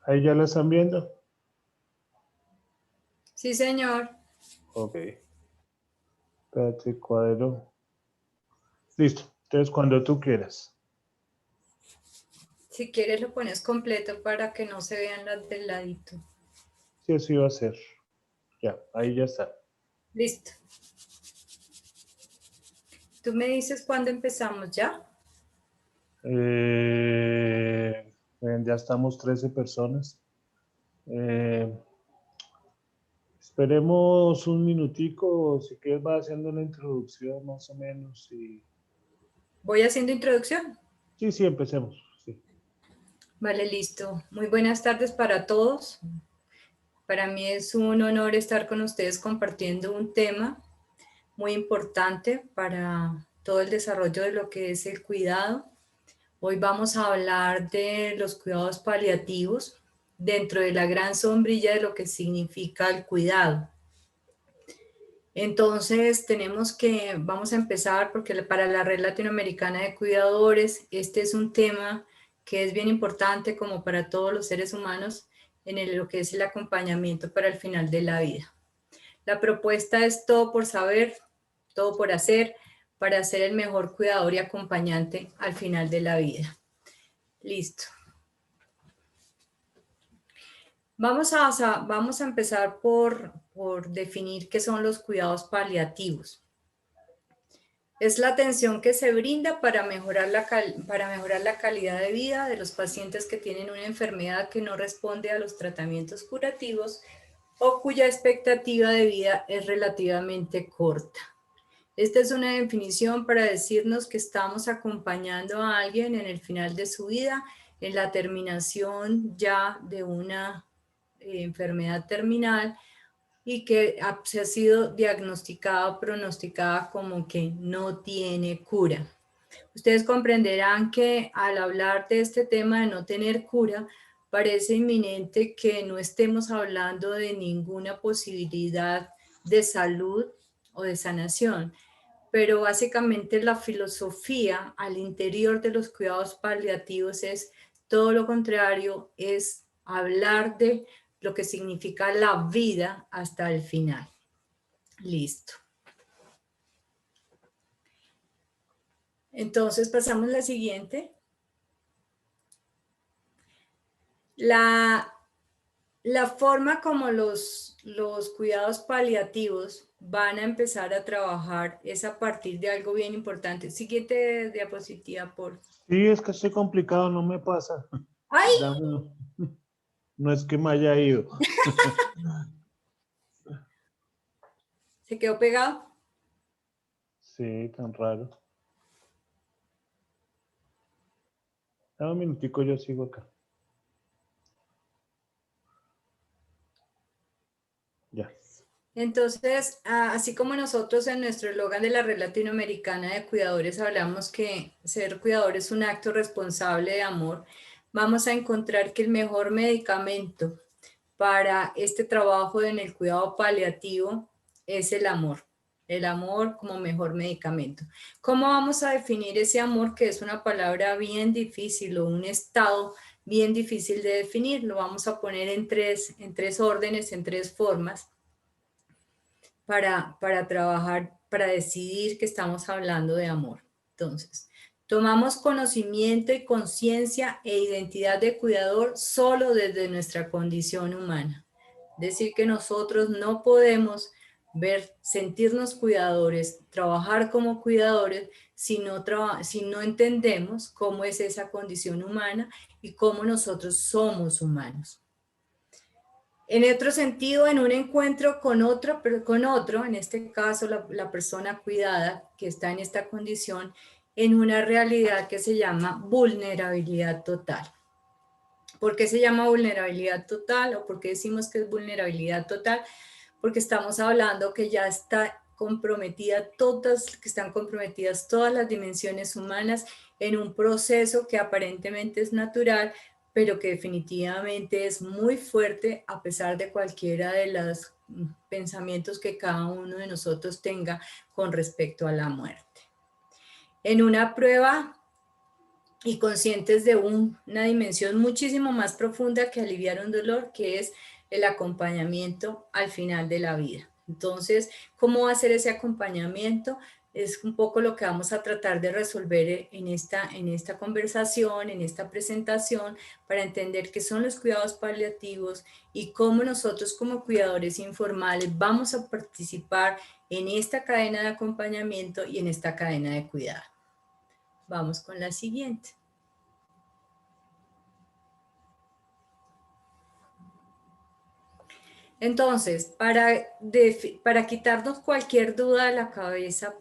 Ahí ya la están viendo. Sí, señor. Ok. Espérate, cuadro. Listo. Entonces, cuando tú quieras. Si quieres lo pones completo para que no se vean las del ladito. Sí, así va a ser. Ya, ahí ya está. Listo. Tú me dices cuándo empezamos ya. Ya estamos 13 personas. Eh, esperemos un minutico, si quieres va haciendo una introducción más o menos. Voy haciendo introducción. Sí, sí, empecemos. Sí. Vale, listo. Muy buenas tardes para todos. Para mí es un honor estar con ustedes compartiendo un tema muy importante para todo el desarrollo de lo que es el cuidado. Hoy vamos a hablar de los cuidados paliativos dentro de la gran sombrilla de lo que significa el cuidado. Entonces vamos a empezar porque para la Red Latinoamericana de Cuidadores, este es un tema que es bien importante como para todos los seres humanos en lo que es el acompañamiento para el final de la vida. La propuesta es todo por saber, todo por hacer, para ser el mejor cuidador y acompañante al final de la vida. Listo. Vamos a empezar por definir qué son los cuidados paliativos. Es la atención que se brinda para mejorar la calidad de vida de los pacientes que tienen una enfermedad que no responde a los tratamientos curativos o cuya expectativa de vida es relativamente corta. Esta es una definición para decirnos que estamos acompañando a alguien en el final de su vida, en la terminación ya de una enfermedad terminal y que se ha sido diagnosticada o pronosticada como que no tiene cura. Ustedes comprenderán que al hablar de este tema de no tener cura, parece inminente que no estemos hablando de ninguna posibilidad de salud o de sanación, pero básicamente la filosofía al interior de los cuidados paliativos es todo lo contrario, es hablar de lo que significa la vida hasta el final. Listo. Entonces pasamos a la siguiente. La forma como los cuidados paliativos van a empezar a trabajar es a partir de algo bien importante. Siguiente diapositiva, por. Sí, es que estoy complicado, no me pasa. ¡Ay! No es que me haya ido. ¿Se quedó pegado? Sí, tan raro. Dame un minutico, yo sigo acá. Ya. Entonces, así como nosotros en nuestro eslogan de la Red Latinoamericana de Cuidadores hablamos que ser cuidador es un acto responsable de amor, vamos a encontrar que el mejor medicamento para este trabajo en el cuidado paliativo es el amor como mejor medicamento. ¿Cómo vamos a definir ese amor, que es una palabra bien difícil o un estado bien difícil de definir? Lo vamos a poner en tres órdenes, en tres formas para trabajar, para decidir que estamos hablando de amor. Entonces, tomamos conocimiento y conciencia e identidad de cuidador solo desde nuestra condición humana. Es decir, que nosotros no podemos sentirnos cuidadores, trabajar como cuidadores, si no entendemos cómo es esa condición humana y cómo nosotros somos humanos. En otro sentido, en un encuentro con otro, en este caso la persona cuidada que está en esta condición, en una realidad que se llama vulnerabilidad total. ¿Por qué se llama vulnerabilidad total o por qué decimos que es vulnerabilidad total? Porque estamos hablando que ya está que están comprometidas todas las dimensiones humanas en un proceso que aparentemente es natural, pero que definitivamente es muy fuerte a pesar de cualquiera de los pensamientos que cada uno de nosotros tenga con respecto a la muerte. En una prueba y conscientes de una dimensión muchísimo más profunda que aliviar un dolor, que es el acompañamiento al final de la vida. Entonces, ¿cómo va a ser ese acompañamiento? Es un poco lo que vamos a tratar de resolver en esta conversación, en esta presentación, para entender qué son los cuidados paliativos y cómo nosotros como cuidadores informales vamos a participar en esta cadena de acompañamiento y en esta cadena de cuidado. Vamos con la siguiente. Entonces, para quitarnos cualquier duda de la cabeza,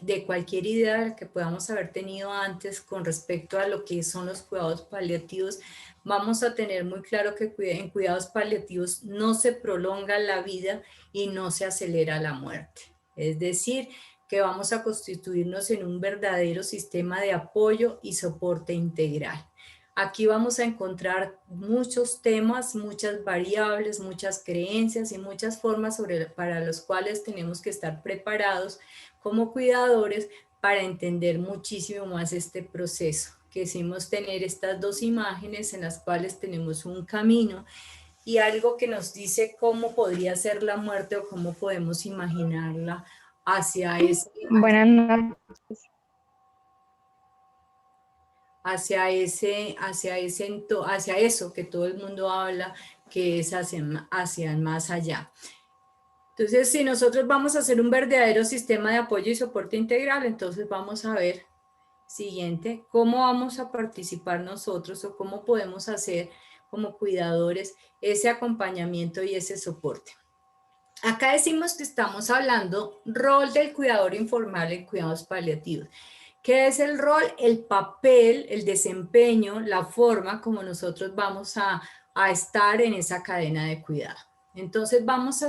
de cualquier idea que podamos haber tenido antes con respecto a lo que son los cuidados paliativos, vamos a tener muy claro que en cuidados paliativos no se prolonga la vida y no se acelera la muerte. Es decir, que vamos a constituirnos en un verdadero sistema de apoyo y soporte integral. Aquí vamos a encontrar muchos temas, muchas variables, muchas creencias y muchas formas para los cuales tenemos que estar preparados como cuidadores para entender muchísimo más este proceso. Quisimos tener estas dos imágenes en las cuales tenemos un camino y algo que nos dice cómo podría ser la muerte o cómo podemos imaginarla hacia ese... Buenas noches. hacia eso que todo el mundo habla, que es hacia el más allá. Entonces, si nosotros vamos a hacer un verdadero sistema de apoyo y soporte integral, entonces vamos a ver, siguiente, cómo vamos a participar nosotros o cómo podemos hacer como cuidadores ese acompañamiento y ese soporte. Acá decimos que estamos hablando rol del cuidador informal en cuidados paliativos. ¿Qué es el rol? El papel, el desempeño, la forma como nosotros vamos a estar en esa cadena de cuidado. Entonces vamos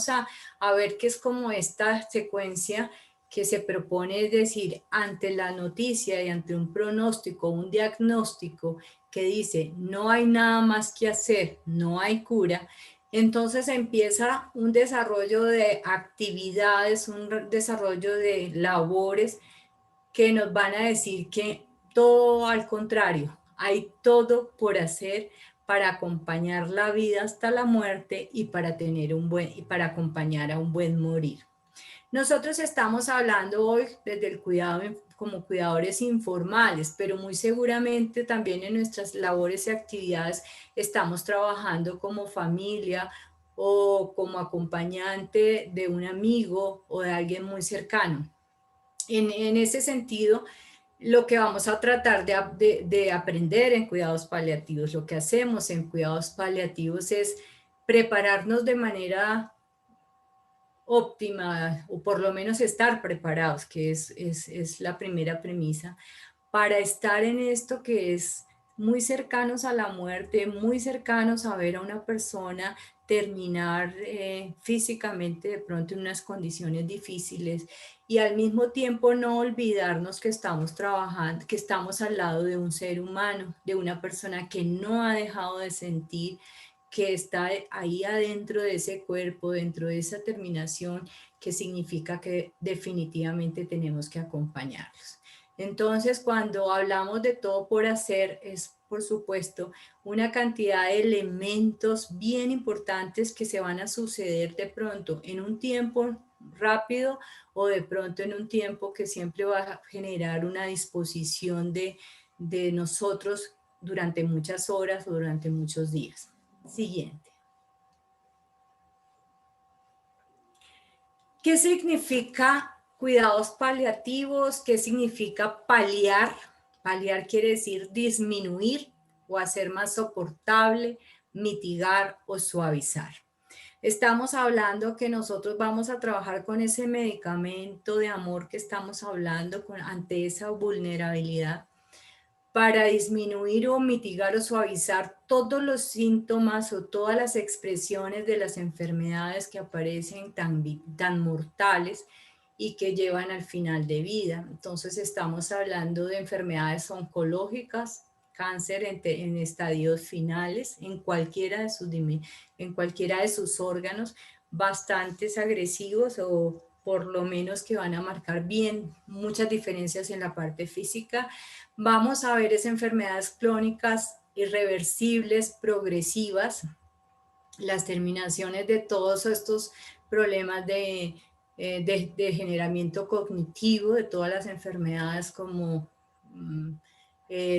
a ver qué es como esta secuencia que se propone, es decir, ante la noticia y ante un pronóstico, un diagnóstico que dice no hay nada más que hacer, no hay cura, entonces empieza un desarrollo de actividades, un desarrollo de labores que nos van a decir que todo al contrario, hay todo por hacer para acompañar la vida hasta la muerte y para para acompañar a un buen morir. Nosotros estamos hablando hoy desde el cuidado como cuidadores informales, pero muy seguramente también en nuestras labores y actividades estamos trabajando como familia o como acompañante de un amigo o de alguien muy cercano. En ese sentido, lo que vamos a tratar de aprender en cuidados paliativos, lo que hacemos en cuidados paliativos es prepararnos de manera óptima, o por lo menos estar preparados, que es la primera premisa, para estar en esto que es muy cercanos a la muerte, muy cercanos a ver a una persona terminar físicamente de pronto en unas condiciones difíciles y al mismo tiempo no olvidarnos que estamos trabajando, que estamos al lado de un ser humano, de una persona que no ha dejado de sentir, que está ahí adentro de ese cuerpo, dentro de esa terminación, que significa que definitivamente tenemos que acompañarlos. Entonces, cuando hablamos de todo por hacer, es por supuesto una cantidad de elementos bien importantes que se van a suceder de pronto en un tiempo rápido o de pronto en un tiempo que siempre va a generar una disposición de nosotros durante muchas horas o durante muchos días. Siguiente. ¿Qué significa cuidados paliativos? ¿Qué significa paliar? Paliar quiere decir disminuir o hacer más soportable, mitigar o suavizar. Estamos hablando que nosotros vamos a trabajar con ese medicamento de amor que estamos hablando ante esa vulnerabilidad para disminuir o mitigar o suavizar todos los síntomas o todas las expresiones de las enfermedades que aparecen tan mortales y que llevan al final de vida. Entonces estamos hablando de enfermedades oncológicas, cáncer en estadios finales, en cualquiera de sus órganos, bastantes agresivos o por lo menos que van a marcar bien muchas diferencias en la parte física. Vamos a ver esas enfermedades crónicas irreversibles, progresivas, las terminaciones de todos estos problemas de degeneramiento cognitivo, de todas las enfermedades como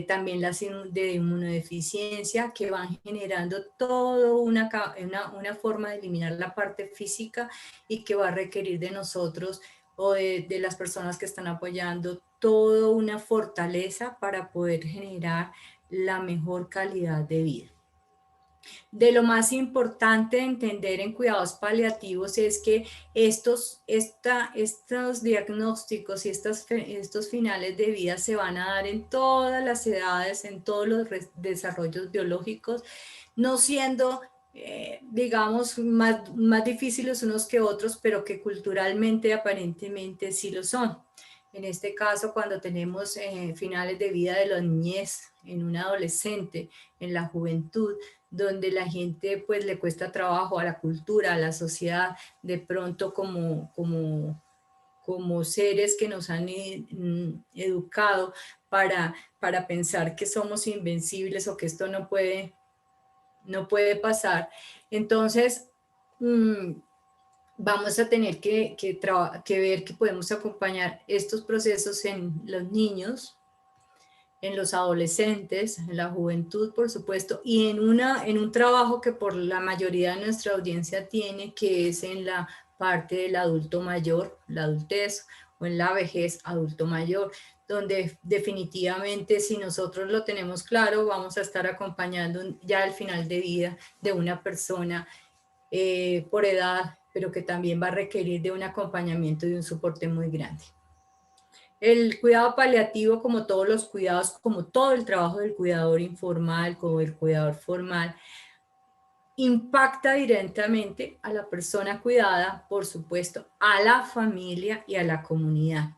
también las de inmunodeficiencia, que van generando toda una forma de eliminar la parte física y que va a requerir de nosotros o de las personas que están apoyando toda una fortaleza para poder generar la mejor calidad de vida. De lo más importante de entender en cuidados paliativos es que estos diagnósticos y estos finales de vida se van a dar en todas las edades, en todos los desarrollos biológicos, no siendo, digamos, más difíciles unos que otros, pero que culturalmente aparentemente sí lo son. En este caso, cuando tenemos finales de vida de la niñez, en un adolescente, en la juventud, donde la gente pues le cuesta trabajo a la cultura, a la sociedad, de pronto como seres que nos han educado para pensar que somos invencibles o que esto no puede pasar. Entonces, vamos a tener que ver que podemos acompañar estos procesos en los niños, en los adolescentes, en la juventud, por supuesto, y en un trabajo que por la mayoría de nuestra audiencia tiene, que es en la parte del adulto mayor, la adultez, o en la vejez, adulto mayor, donde definitivamente si nosotros lo tenemos claro, vamos a estar acompañando ya el final de vida de una persona por edad, pero que también va a requerir de un acompañamiento y de un soporte muy grande. El cuidado paliativo, como todos los cuidados, como todo el trabajo del cuidador informal, como el cuidador formal, impacta directamente a la persona cuidada, por supuesto, a la familia y a la comunidad.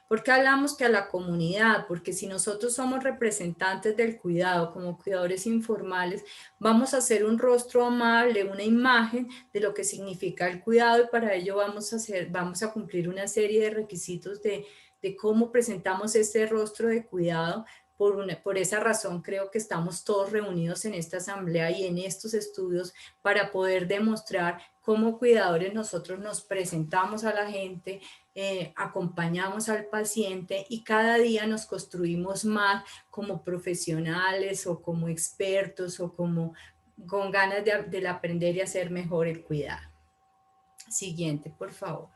¿Por qué hablamos que a la comunidad? Porque si nosotros somos representantes del cuidado como cuidadores informales, vamos a hacer un rostro amable, una imagen de lo que significa el cuidado, y para ello vamos a cumplir una serie de requisitos de cómo presentamos este rostro de cuidado. Por esa razón creo que estamos todos reunidos en esta asamblea y en estos estudios para poder demostrar cómo cuidadores nosotros nos presentamos a la gente, acompañamos al paciente y cada día nos construimos más como profesionales o como expertos o como con ganas de aprender y hacer mejor el cuidado. Siguiente, por favor.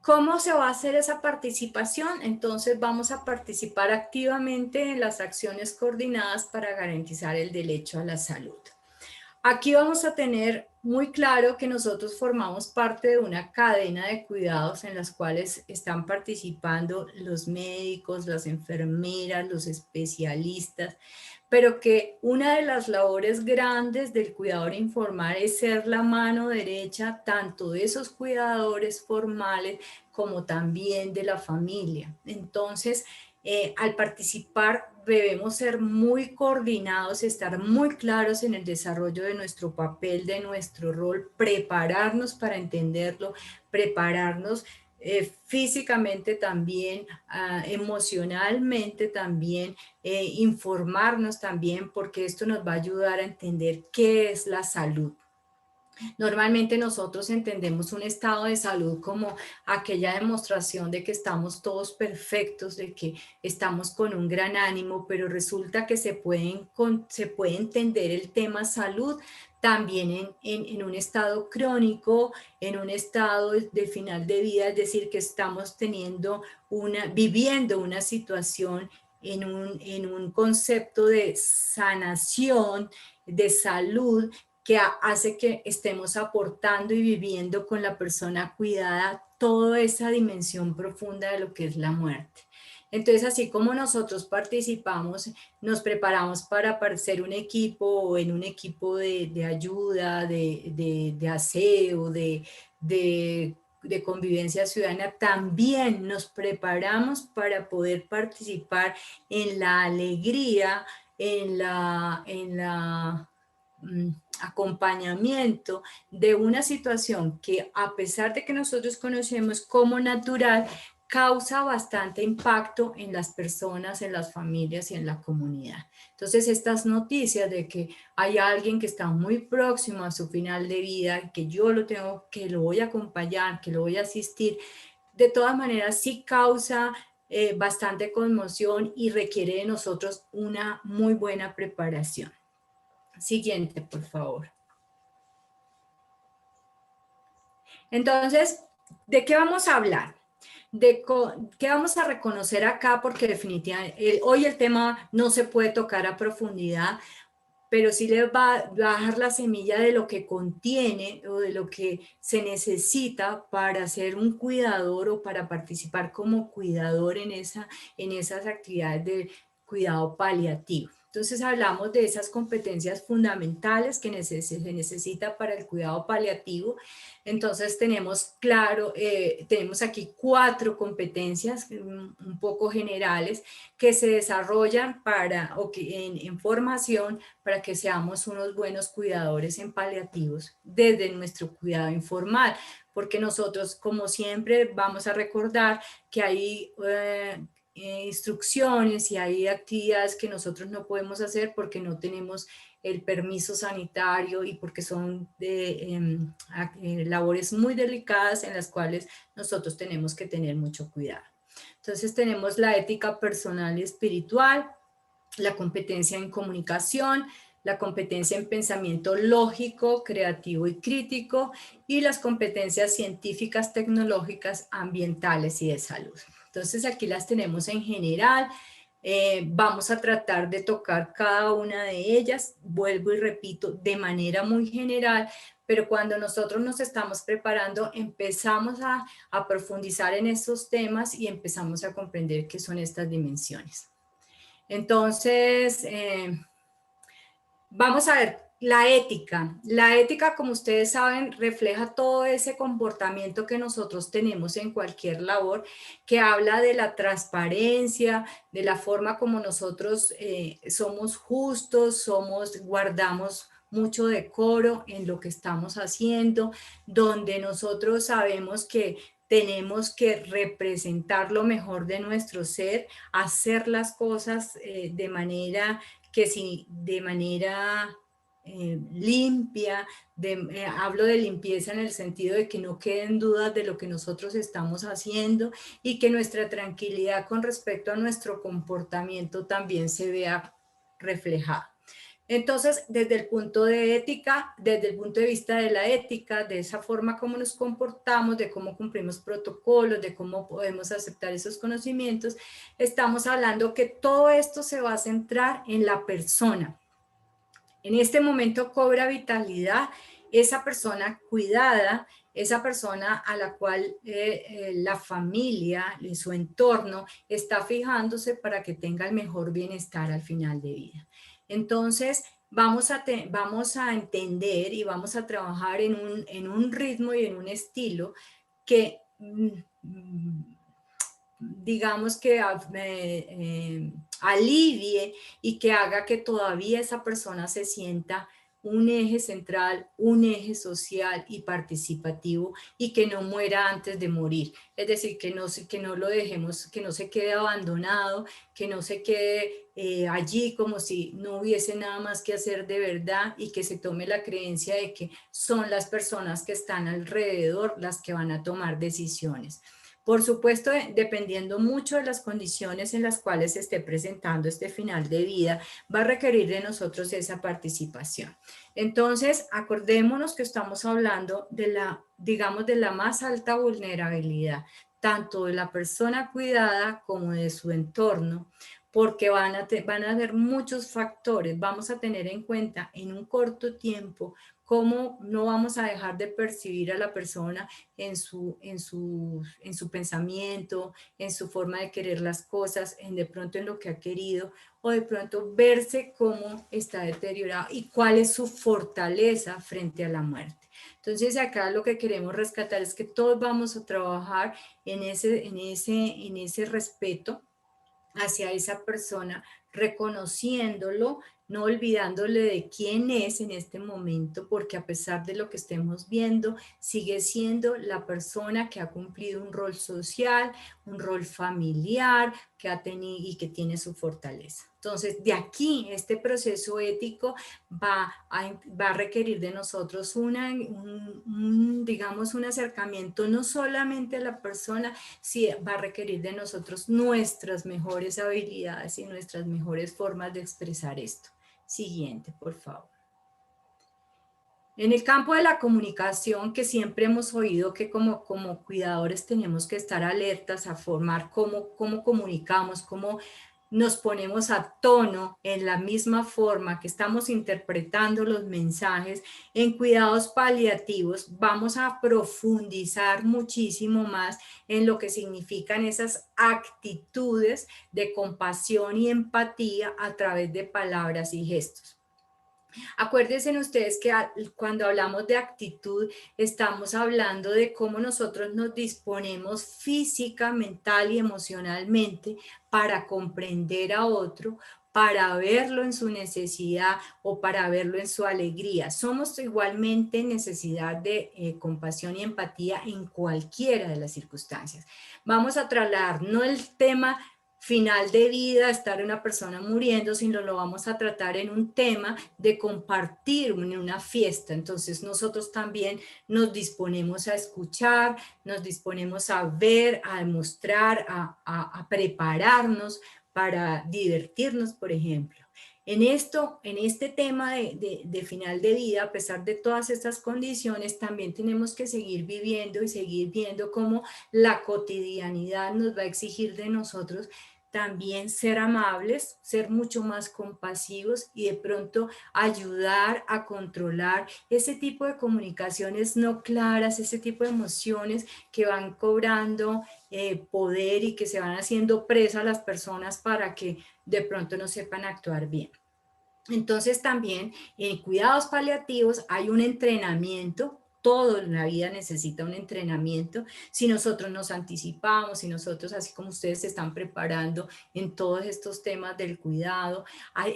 ¿Cómo se va a hacer esa participación? Entonces vamos a participar activamente en las acciones coordinadas para garantizar el derecho a la salud. Aquí vamos a tener muy claro que nosotros formamos parte de una cadena de cuidados en las cuales están participando los médicos, las enfermeras, los especialistas, pero que una de las labores grandes del cuidador informal es ser la mano derecha tanto de esos cuidadores formales como también de la familia. Entonces, al participar debemos ser muy coordinados, estar muy claros en el desarrollo de nuestro papel, de nuestro rol, prepararnos para entenderlo, prepararnos físicamente también, emocionalmente también, informarnos también, porque esto nos va a ayudar a entender qué es la salud. Normalmente nosotros entendemos un estado de salud como aquella demostración de que estamos todos perfectos, de que estamos con un gran ánimo, pero resulta que se puede entender el tema salud también en un estado crónico, en un estado de final de vida, es decir, que estamos viviendo una situación en un concepto de sanación, de salud, que hace que estemos aportando y viviendo con la persona cuidada toda esa dimensión profunda de lo que es la muerte. Entonces, así como nosotros participamos, nos preparamos para ser un equipo o en un equipo de ayuda, de aseo, de convivencia ciudadana, también nos preparamos para poder participar en la alegría, en la acompañamiento de una situación que, a pesar de que nosotros conocemos como natural, causa bastante impacto en las personas, en las familias y en la comunidad. Entonces, estas noticias de que hay alguien que está muy próximo a su final de vida, que yo lo tengo, que lo voy a acompañar, que lo voy a asistir, de todas maneras sí causa bastante conmoción y requiere de nosotros una muy buena preparación. Siguiente, por favor. Entonces, ¿de qué vamos a hablar? ¿De qué vamos a reconocer acá? Porque definitivamente hoy el tema no se puede tocar a profundidad, pero sí les va a bajar la semilla de lo que contiene o de lo que se necesita para ser un cuidador o para participar como cuidador en esas actividades de cuidado paliativo. Entonces hablamos de esas competencias fundamentales que se necesita para el cuidado paliativo. Entonces tenemos tenemos aquí 4 competencias un poco generales que se desarrollan en formación para que seamos unos buenos cuidadores en paliativos desde nuestro cuidado informal, porque nosotros, como siempre, vamos a recordar que hay instrucciones y hay actividades que nosotros no podemos hacer porque no tenemos el permiso sanitario y porque son labores muy delicadas en las cuales nosotros tenemos que tener mucho cuidado. Entonces tenemos la ética personal y espiritual, la competencia en comunicación, la competencia en pensamiento lógico, creativo y crítico, y las competencias científicas, tecnológicas, ambientales y de salud. Entonces aquí las tenemos en general. Vamos a tratar de tocar cada una de ellas, vuelvo y repito, de manera muy general, pero cuando nosotros nos estamos preparando empezamos a profundizar en estos temas y empezamos a comprender qué son estas dimensiones. Entonces, vamos a ver la ética. La ética, como ustedes saben, refleja todo ese comportamiento que nosotros tenemos en cualquier labor, que habla de la transparencia, de la forma como nosotros somos justos, guardamos mucho decoro en lo que estamos haciendo, donde nosotros sabemos que tenemos que representar lo mejor de nuestro ser, hacer las cosas de manera limpia, hablo de limpieza en el sentido de que no queden dudas de lo que nosotros estamos haciendo y que nuestra tranquilidad con respecto a nuestro comportamiento también se vea reflejada. Entonces, desde el punto de ética, desde el punto de vista de la ética, de esa forma como nos comportamos, de cómo cumplimos protocolos, de cómo podemos aceptar esos conocimientos, estamos hablando que todo esto se va a centrar en la persona. En este momento cobra vitalidad esa persona cuidada, esa persona a la cual la familia, su entorno, está fijándose para que tenga el mejor bienestar al final de vida. Entonces, vamos a entender y vamos a trabajar en un ritmo y en un estilo que, digamos que alivie y que haga que todavía esa persona se sienta un eje central, un eje social y participativo y que no muera antes de morir. Es decir, que no lo dejemos, que no se quede abandonado, que no se quede allí como si no hubiese nada más que hacer de verdad y que se tome la creencia de que son las personas que están alrededor las que van a tomar decisiones. Por supuesto, dependiendo mucho de las condiciones en las cuales se esté presentando este final de vida, va a requerir de nosotros esa participación. Entonces, acordémonos que estamos hablando digamos, de la más alta vulnerabilidad, tanto de la persona cuidada como de su entorno, porque van a haber muchos factores. Vamos a tener en cuenta en un corto tiempo cómo no vamos a dejar de percibir a la persona en su pensamiento, en su forma de querer las cosas, de pronto en lo que ha querido, o de pronto verse cómo está deteriorado y cuál es su fortaleza frente a la muerte. Entonces acá lo que queremos rescatar es que todos vamos a trabajar en ese respeto hacia esa persona, reconociéndolo no olvidándole de quién es en este momento, porque a pesar de lo que estemos viendo, sigue siendo la persona que ha cumplido un rol social, un rol familiar, que ha tenido y que tiene su fortaleza. Entonces, de aquí, este proceso ético va a requerir de nosotros digamos, un acercamiento no solamente a la persona, sí va a requerir de nosotros nuestras mejores habilidades y nuestras mejores formas de expresar esto. Siguiente, por favor. En el campo de la comunicación, que siempre hemos oído que como cuidadores tenemos que estar alertas a formar cómo comunicamos, cómo nos ponemos a tono en la misma forma que estamos interpretando los mensajes. En cuidados paliativos vamos a profundizar muchísimo más en lo que significan esas actitudes de compasión y empatía a través de palabras y gestos. Acuérdense ustedes que cuando hablamos de actitud, estamos hablando de cómo nosotros nos disponemos física, mental y emocionalmente para comprender a otro, para verlo en su necesidad o para verlo en su alegría. Somos igualmente en necesidad de compasión y empatía en cualquiera de las circunstancias. Vamos a trasladar no el tema final de vida, estar una persona muriendo, sino lo vamos a tratar en un tema de compartir en una fiesta. Entonces nosotros también nos disponemos a escuchar, nos disponemos a ver, a demostrar, a prepararnos para divertirnos, por ejemplo. En este tema de final de vida, a pesar de todas estas condiciones, también tenemos que seguir viviendo y seguir viendo cómo la cotidianidad nos va a exigir de nosotros también ser amables, ser mucho más compasivos y de pronto ayudar a controlar ese tipo de comunicaciones no claras, ese tipo de emociones que van cobrando poder y que se van haciendo presa a las personas para que de pronto no sepan actuar bien. Entonces también en cuidados paliativos hay un entrenamiento. Todo en la vida necesita un entrenamiento. Si nosotros nos anticipamos, si nosotros, así como ustedes se están preparando en todos estos temas del cuidado,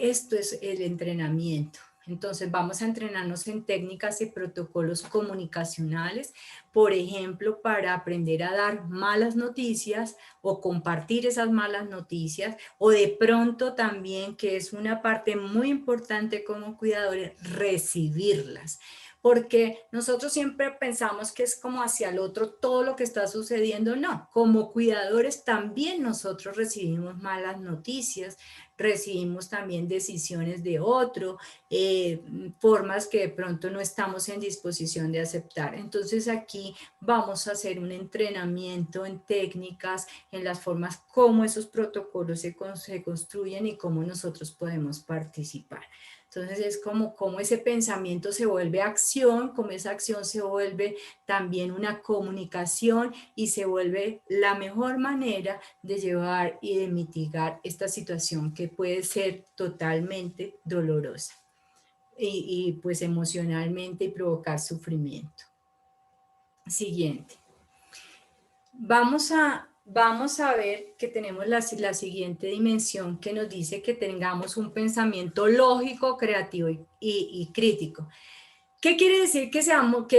esto es el entrenamiento. Entonces vamos a entrenarnos en técnicas y protocolos comunicacionales, por ejemplo, para aprender a dar malas noticias o compartir esas malas noticias, o de pronto también, que es una parte muy importante como cuidadores, recibirlas. Porque nosotros siempre pensamos que es como hacia el otro todo lo que está sucediendo. No, como cuidadores también nosotros recibimos malas noticias, recibimos también decisiones de otro, formas que de pronto no estamos en disposición de aceptar. Entonces aquí vamos a hacer un entrenamiento en técnicas, en las formas como esos protocolos se construyen y cómo nosotros podemos participar. Entonces es como ese pensamiento se vuelve acción, como esa acción se vuelve también una comunicación y se vuelve la mejor manera de llevar y de mitigar esta situación que puede ser totalmente dolorosa y pues emocionalmente y provocar sufrimiento. Siguiente. Vamos a ver que tenemos la siguiente dimensión que nos dice que tengamos un pensamiento lógico, creativo y crítico. ¿Qué quiere decir que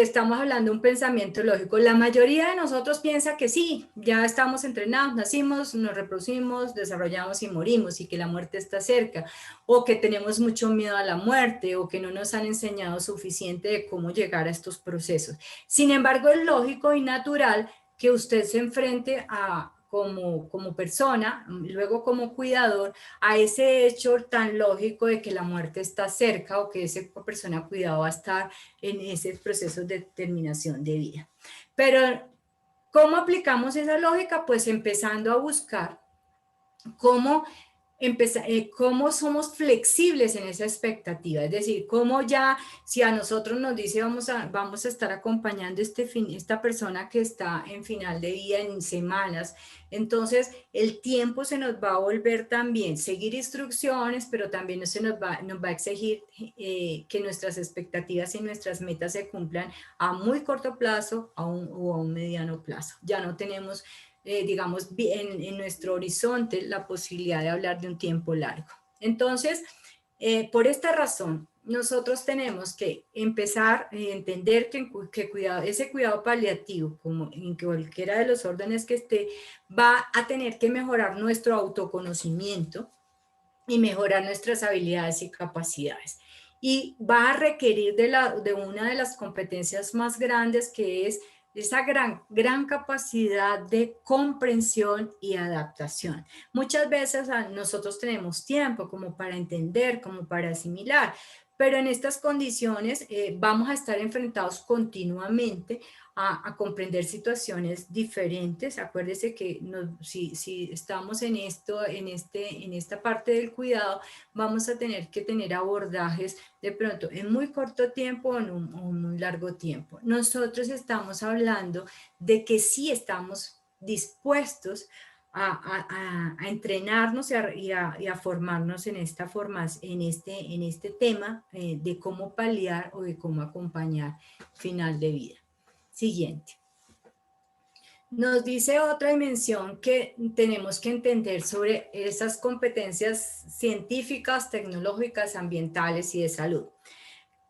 estamos hablando de un pensamiento lógico? La mayoría de nosotros piensa que sí, ya estamos entrenados, nacimos, nos reproducimos, desarrollamos y morimos y que la muerte está cerca, o que tenemos mucho miedo a la muerte, o que no nos han enseñado suficiente de cómo llegar a estos procesos. Sin embargo, es lógico y natural que usted se enfrente como persona, luego como cuidador, a ese hecho tan lógico de que la muerte está cerca o que esa persona cuidado va a estar en ese proceso de terminación de vida. Pero, ¿cómo aplicamos esa lógica? Pues empezando a buscar cómo somos flexibles en esa expectativa, es decir, cómo ya, si a nosotros nos dice vamos a estar acompañando esta persona que está en final de vida en semanas, entonces el tiempo se nos va a volver también seguir instrucciones, pero también nos va a exigir que nuestras expectativas y nuestras metas se cumplan a muy corto plazo o a un mediano plazo. Ya no tenemos digamos, en nuestro horizonte la posibilidad de hablar de un tiempo largo. Entonces, Por esta razón, nosotros tenemos que empezar a entender que ese cuidado paliativo, como en cualquiera de los órdenes que esté, va a tener que mejorar nuestro autoconocimiento y mejorar nuestras habilidades y capacidades. Y va a requerir de una de las competencias más grandes, que es esa gran capacidad de comprensión y adaptación. Muchas veces nosotros tenemos tiempo como para entender, como para asimilar, pero en estas condiciones vamos a estar enfrentados continuamente a comprender situaciones diferentes. Acuérdese que si estamos en esta parte del cuidado, vamos a tener que tener abordajes de pronto en muy corto tiempo o en un muy largo tiempo. Nosotros estamos hablando de que sí estamos dispuestos a entrenarnos y a formarnos en en este tema de cómo paliar o de cómo acompañar final de vida. Siguiente. Nos dice otra dimensión que tenemos que entender sobre esas competencias científicas, tecnológicas, ambientales y de salud.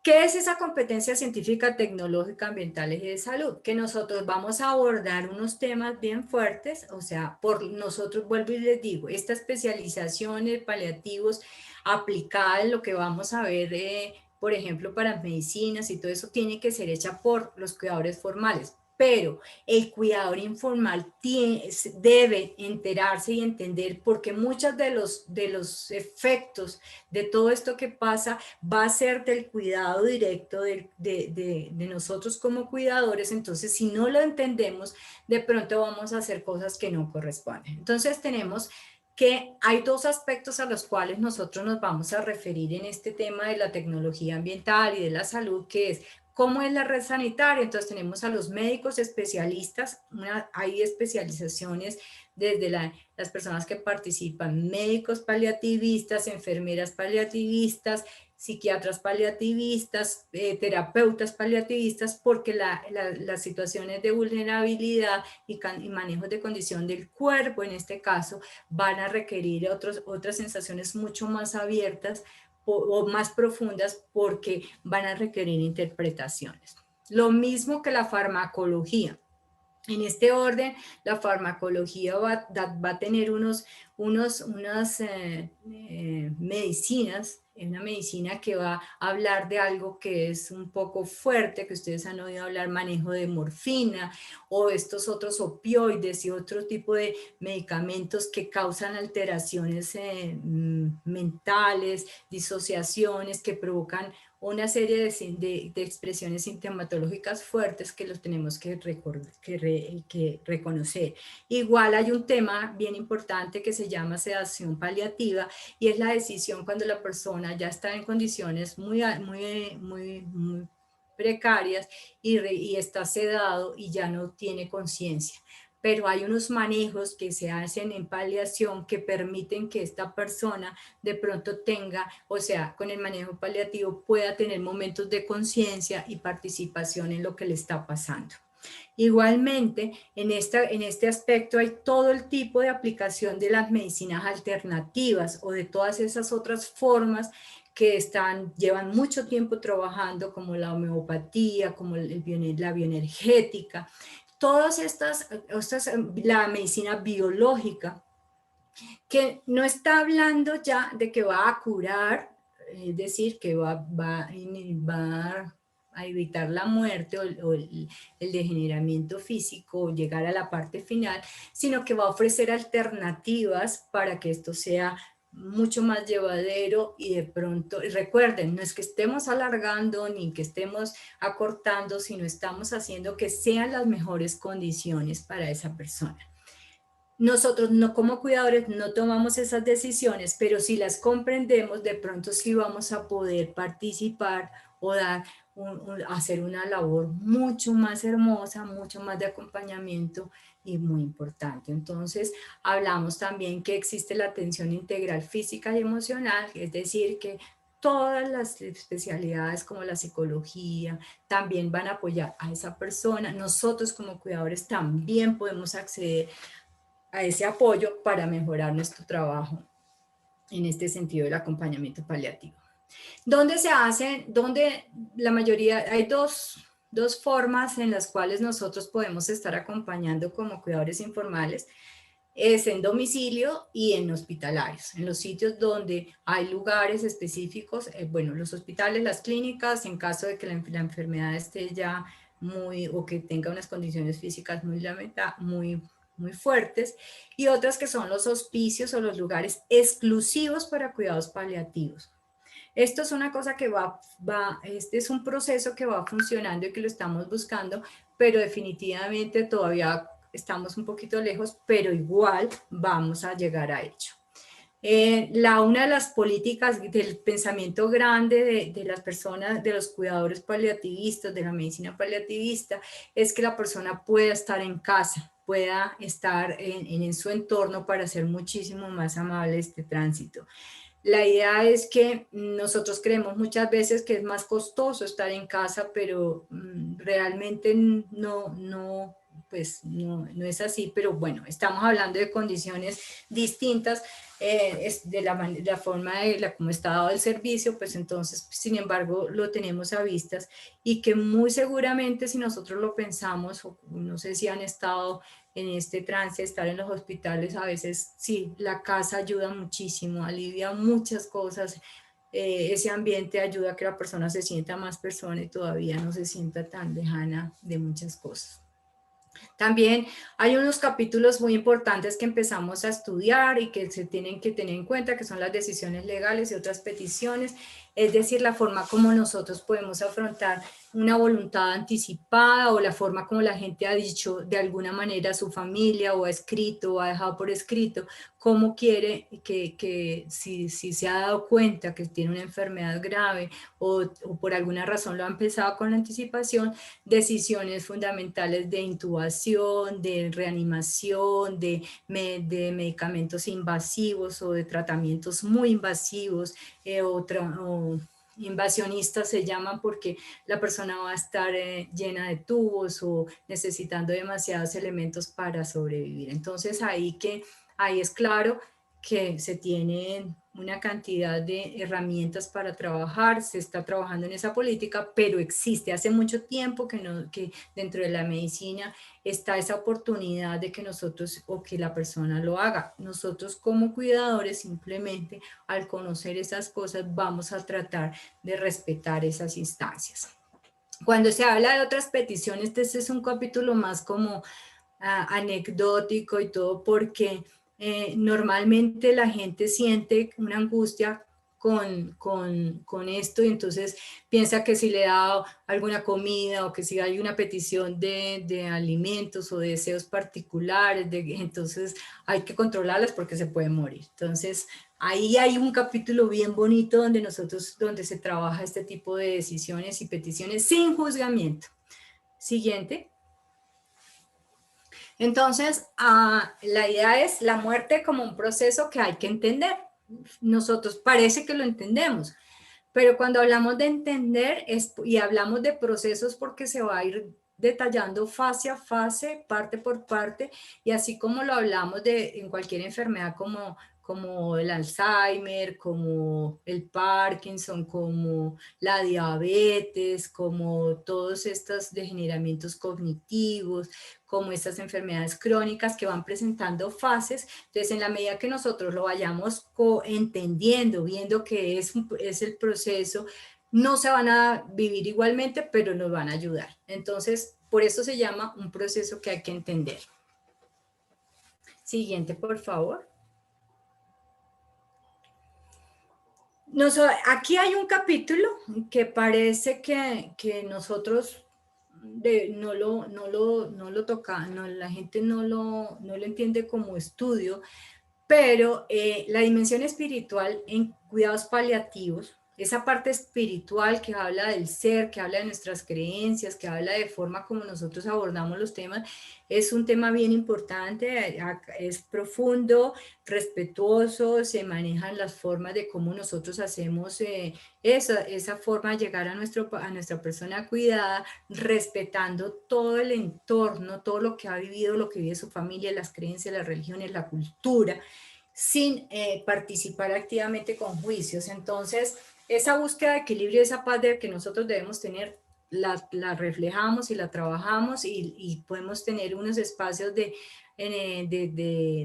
¿Qué es esa competencia científica, tecnológica, ambientales y de salud? Que nosotros vamos a abordar unos temas bien fuertes, o sea, por nosotros, vuelvo y les digo, esta especialización de paliativos aplicada en lo que vamos a ver, por ejemplo, para medicinas y todo eso, tiene que ser hecha por los cuidadores formales. Pero el cuidador informal debe enterarse y entender, porque muchos de los efectos de todo esto que pasa va a ser del cuidado directo de nosotros como cuidadores. Entonces, si no lo entendemos, de pronto vamos a hacer cosas que no corresponden. Entonces, tenemos que hay dos aspectos a los cuales nosotros nos vamos a referir en este tema de la tecnología ambiental y de la salud, que es cómo es la red sanitaria. Entonces tenemos a los médicos especialistas, hay especializaciones desde las personas que participan, médicos paliativistas, enfermeras paliativistas, psiquiatras paliativistas, terapeutas paliativistas, porque las situaciones de vulnerabilidad y manejo de condición del cuerpo, en este caso, van a requerir otras sensaciones mucho más abiertas o más profundas, porque van a requerir interpretaciones. Lo mismo que la farmacología. En este orden, la farmacología va a tener unas medicinas, una medicina que va a hablar de algo que es un poco fuerte, que ustedes han oído hablar, manejo de morfina, o estos otros opioides y otro tipo de medicamentos que causan alteraciones mentales, disociaciones, que provocan una serie de expresiones sintomatológicas fuertes que los tenemos que reconocer. Igual hay un tema bien importante que se llama sedación paliativa, y es la decisión cuando la persona ya está en condiciones muy precarias y está sedado y ya no tiene conciencia. Pero hay unos manejos que se hacen en paliación que permiten que esta persona de pronto tenga, o sea, con el manejo paliativo pueda tener momentos de conciencia y participación en lo que le está pasando. Igualmente, en este aspecto hay todo el tipo de aplicación de las medicinas alternativas o de todas esas otras formas que llevan mucho tiempo trabajando, como la homeopatía, como la bioenergética, todas la medicina biológica, que no está hablando ya de que va a curar, es decir, que va a evitar la muerte o el degeneramiento físico, llegar a la parte final, sino que va a ofrecer alternativas para que esto sea mucho más llevadero. Y de pronto, y recuerden, no es que estemos alargando ni que estemos acortando, sino estamos haciendo que sean las mejores condiciones para esa persona. Nosotros no, como cuidadores, no tomamos esas decisiones, pero si las comprendemos, de pronto sí vamos a poder participar o hacer una labor mucho más hermosa, mucho más de acompañamiento y muy importante. Entonces, hablamos también que existe la atención integral física y emocional, es decir, que todas las especialidades como la psicología también van a apoyar a esa persona. Nosotros como cuidadores también podemos acceder a ese apoyo para mejorar nuestro trabajo en este sentido del acompañamiento paliativo. ¿Dónde se hace? ¿Dónde la mayoría? Hay dos formas en las cuales nosotros podemos estar acompañando como cuidadores informales. Es en domicilio y en hospitalarios, en los sitios donde hay lugares específicos, bueno, los hospitales, las clínicas, en caso de que la enfermedad esté ya muy, o que tenga unas condiciones físicas muy fuertes, y otras que son los hospicios o los lugares exclusivos para cuidados paliativos. Esto es una cosa que este es un proceso que va funcionando y que lo estamos buscando, pero definitivamente todavía estamos un poquito lejos, pero igual vamos a llegar a ello. Una de las políticas del pensamiento grande de las personas, de los cuidadores paliativistas, de la medicina paliativista, es que la persona pueda estar en casa, pueda estar en su entorno para hacer muchísimo más amable este tránsito. La idea es que nosotros creemos muchas veces que es más costoso estar en casa, pero realmente pues no es así. Pero bueno, estamos hablando de condiciones distintas, de la forma de cómo está dado el servicio, pues entonces, sin embargo, lo tenemos a vistas y que muy seguramente si nosotros lo pensamos, o no sé si han estado en este trance, estar en los hospitales, a veces sí, la casa ayuda muchísimo, alivia muchas cosas, ese ambiente ayuda a que la persona se sienta más persona y todavía no se sienta tan lejana de muchas cosas. También hay unos capítulos muy importantes que empezamos a estudiar y que se tienen que tener en cuenta, que son las decisiones legales y otras peticiones, es decir, la forma como nosotros podemos afrontar una voluntad anticipada o la forma como la gente ha dicho de alguna manera a su familia o ha escrito o ha dejado por escrito cómo quiere que si se ha dado cuenta que tiene una enfermedad grave o por alguna razón lo ha empezado con la anticipación, decisiones fundamentales de intubación, de reanimación, de medicamentos invasivos o de tratamientos muy invasivos o invasionistas se llaman porque la persona va a estar llena de tubos o necesitando demasiados elementos para sobrevivir. Entonces ahí es claro que se tienen una cantidad de herramientas para trabajar, se está trabajando en esa política, pero existe hace mucho tiempo que dentro de la medicina está esa oportunidad de que nosotros o que la persona lo haga. Nosotros como cuidadores simplemente al conocer esas cosas vamos a tratar de respetar esas instancias. Cuando se habla de otras peticiones, este es un capítulo más como anecdótico y todo, porque normalmente la gente siente una angustia con esto y entonces piensa que si le da alguna comida o que si hay una petición de alimentos o de deseos particulares, entonces hay que controlarlas porque se puede morir. Entonces ahí hay un capítulo bien bonito donde se trabaja este tipo de decisiones y peticiones sin juzgamiento. Siguiente. Entonces, la idea es la muerte como un proceso que hay que entender. Nosotros parece que lo entendemos, pero cuando hablamos de entender y hablamos de procesos porque se va a ir detallando fase a fase, parte por parte, y así como lo hablamos en cualquier enfermedad como el Alzheimer, como el Parkinson, como la diabetes, como todos estos degeneramientos cognitivos, como estas enfermedades crónicas que van presentando fases. Entonces, en la medida que nosotros lo vayamos entendiendo, viendo que es el proceso, no se van a vivir igualmente, pero nos van a ayudar. Entonces, por eso se llama un proceso que hay que entender. Siguiente, por favor. Aquí hay un capítulo que parece que nosotros no lo toca, la gente no lo entiende como estudio, pero la dimensión espiritual en cuidados paliativos, esa parte espiritual que habla del ser, que habla de nuestras creencias, que habla de forma como nosotros abordamos los temas, es un tema bien importante, es profundo, respetuoso, se manejan las formas de cómo nosotros hacemos esa forma de llegar a nuestra persona cuidada, respetando todo el entorno, todo lo que ha vivido, lo que vive su familia, las creencias, las religiones, la cultura, sin participar activamente con juicios. Entonces, esa búsqueda de equilibrio, esa paz de que nosotros debemos tener, la reflejamos y la trabajamos y podemos tener unos espacios de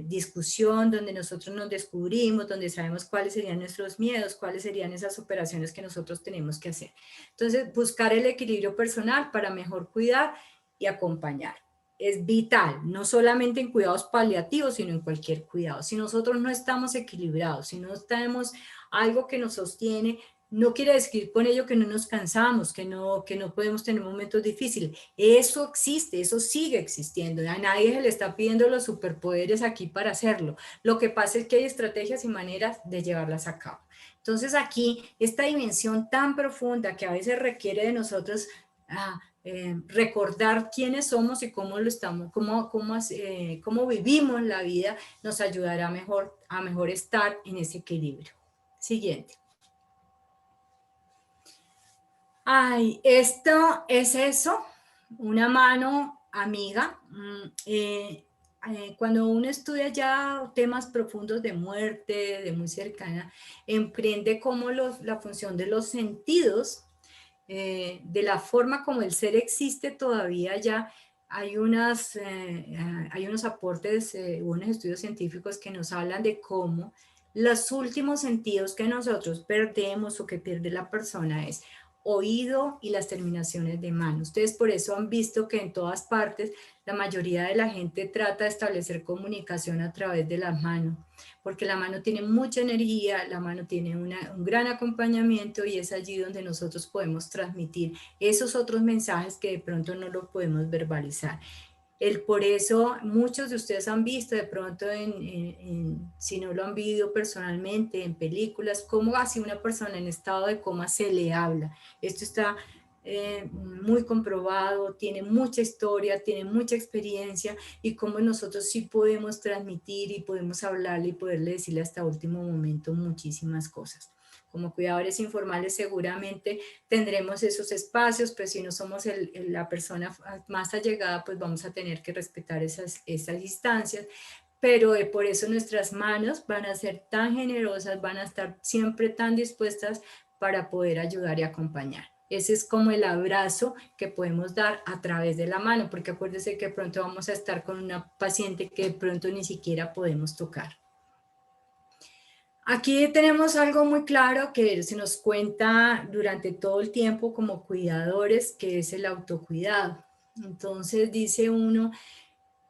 discusión donde nosotros nos descubrimos, donde sabemos cuáles serían nuestros miedos, cuáles serían esas operaciones que nosotros tenemos que hacer. Entonces, buscar el equilibrio personal para mejor cuidar y acompañar. Es vital, no solamente en cuidados paliativos, sino en cualquier cuidado. Si nosotros no estamos equilibrados, si no tenemos algo que nos sostiene, no quiere decir con ello que no nos cansamos, que no podemos tener momentos difíciles. Eso existe, eso sigue existiendo. A nadie se le está pidiendo los superpoderes aquí para hacerlo. Lo que pasa es que hay estrategias y maneras de llevarlas a cabo. Entonces aquí, esta dimensión tan profunda que a veces requiere de nosotros recordar quiénes somos y cómo lo estamos, cómo vivimos la vida, nos ayudará a mejor estar en ese equilibrio. Siguiente. Ay, esto es eso, una mano amiga. Cuando uno estudia ya temas profundos de muerte, de muy cercana, emprende como la función de los sentidos, de la forma como el ser existe todavía ya. Hay unos aportes, unos estudios científicos que nos hablan de cómo los últimos sentidos que nosotros perdemos o que pierde la persona es oído y las terminaciones de mano. Ustedes por eso han visto que en todas partes la mayoría de la gente trata de establecer comunicación a través de las manos, porque la mano tiene mucha energía, la mano tiene un gran acompañamiento y es allí donde nosotros podemos transmitir esos otros mensajes que de pronto no lo podemos verbalizar. Por eso muchos de ustedes han visto de pronto, si no lo han vivido personalmente, en películas, cómo así una persona en estado de coma se le habla. Esto está muy comprobado, tiene mucha historia, tiene mucha experiencia y cómo nosotros sí podemos transmitir y podemos hablarle y poderle decirle hasta último momento muchísimas cosas. Como cuidadores informales seguramente tendremos esos espacios, pero si no somos la persona más allegada, pues vamos a tener que respetar esas instancias. Pero por eso nuestras manos van a ser tan generosas, van a estar siempre tan dispuestas para poder ayudar y acompañar. Ese es como el abrazo que podemos dar a través de la mano, porque acuérdense que pronto vamos a estar con una paciente que de pronto ni siquiera podemos tocar. Aquí tenemos algo muy claro que se nos cuenta durante todo el tiempo como cuidadores, que es el autocuidado. Entonces dice uno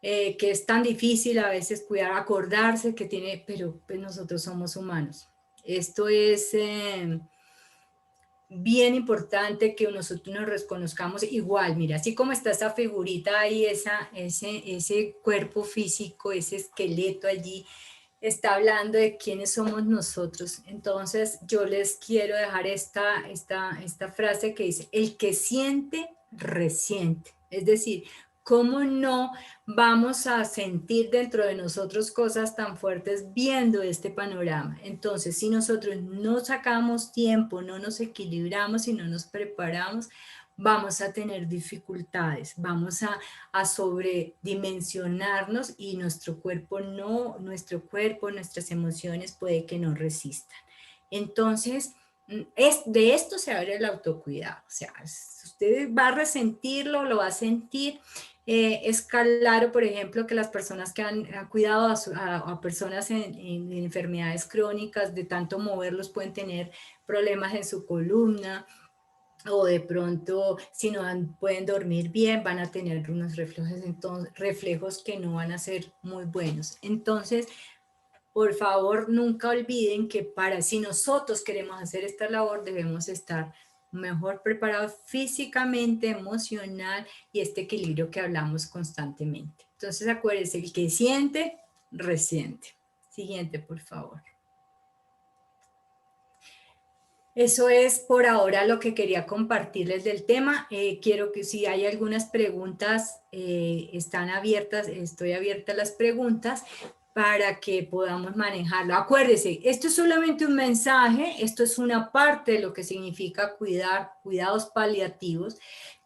que es tan difícil a veces cuidar, acordarse que tiene, pero pues nosotros somos humanos. Esto es bien importante que nosotros nos reconozcamos igual. Mira, así como está esa figurita ahí, ese cuerpo físico, ese esqueleto allí, está hablando de quiénes somos nosotros. Entonces yo les quiero dejar esta frase que dice, el que siente, resiente. Es decir, ¿cómo no vamos a sentir dentro de nosotros cosas tan fuertes viendo este panorama? Entonces, si nosotros no sacamos tiempo, no nos equilibramos y no nos preparamos, vamos a tener dificultades, vamos a sobredimensionarnos y nuestro cuerpo, nuestras emociones puede que no resistan. Entonces, de esto se abre el autocuidado. O sea, usted va a resentirlo, lo va a sentir. Es claro, por ejemplo, que las personas que han cuidado a personas en enfermedades crónicas, de tanto moverlos, pueden tener problemas en su columna, o de pronto si no pueden dormir bien van a tener unos reflejos que no van a ser muy buenos. Entonces, por favor, nunca olviden que si nosotros queremos hacer esta labor debemos estar mejor preparados físicamente, emocional y este equilibrio que hablamos constantemente. Entonces acuérdense, el que siente, resiente. Siguiente, por favor. Eso es por ahora lo que quería compartirles del tema. Quiero que si hay algunas preguntas, están abiertas, estoy abierta a las preguntas, para que podamos manejarlo. Acuérdese, esto es solamente un mensaje, esto es una parte de lo que significa cuidados paliativos.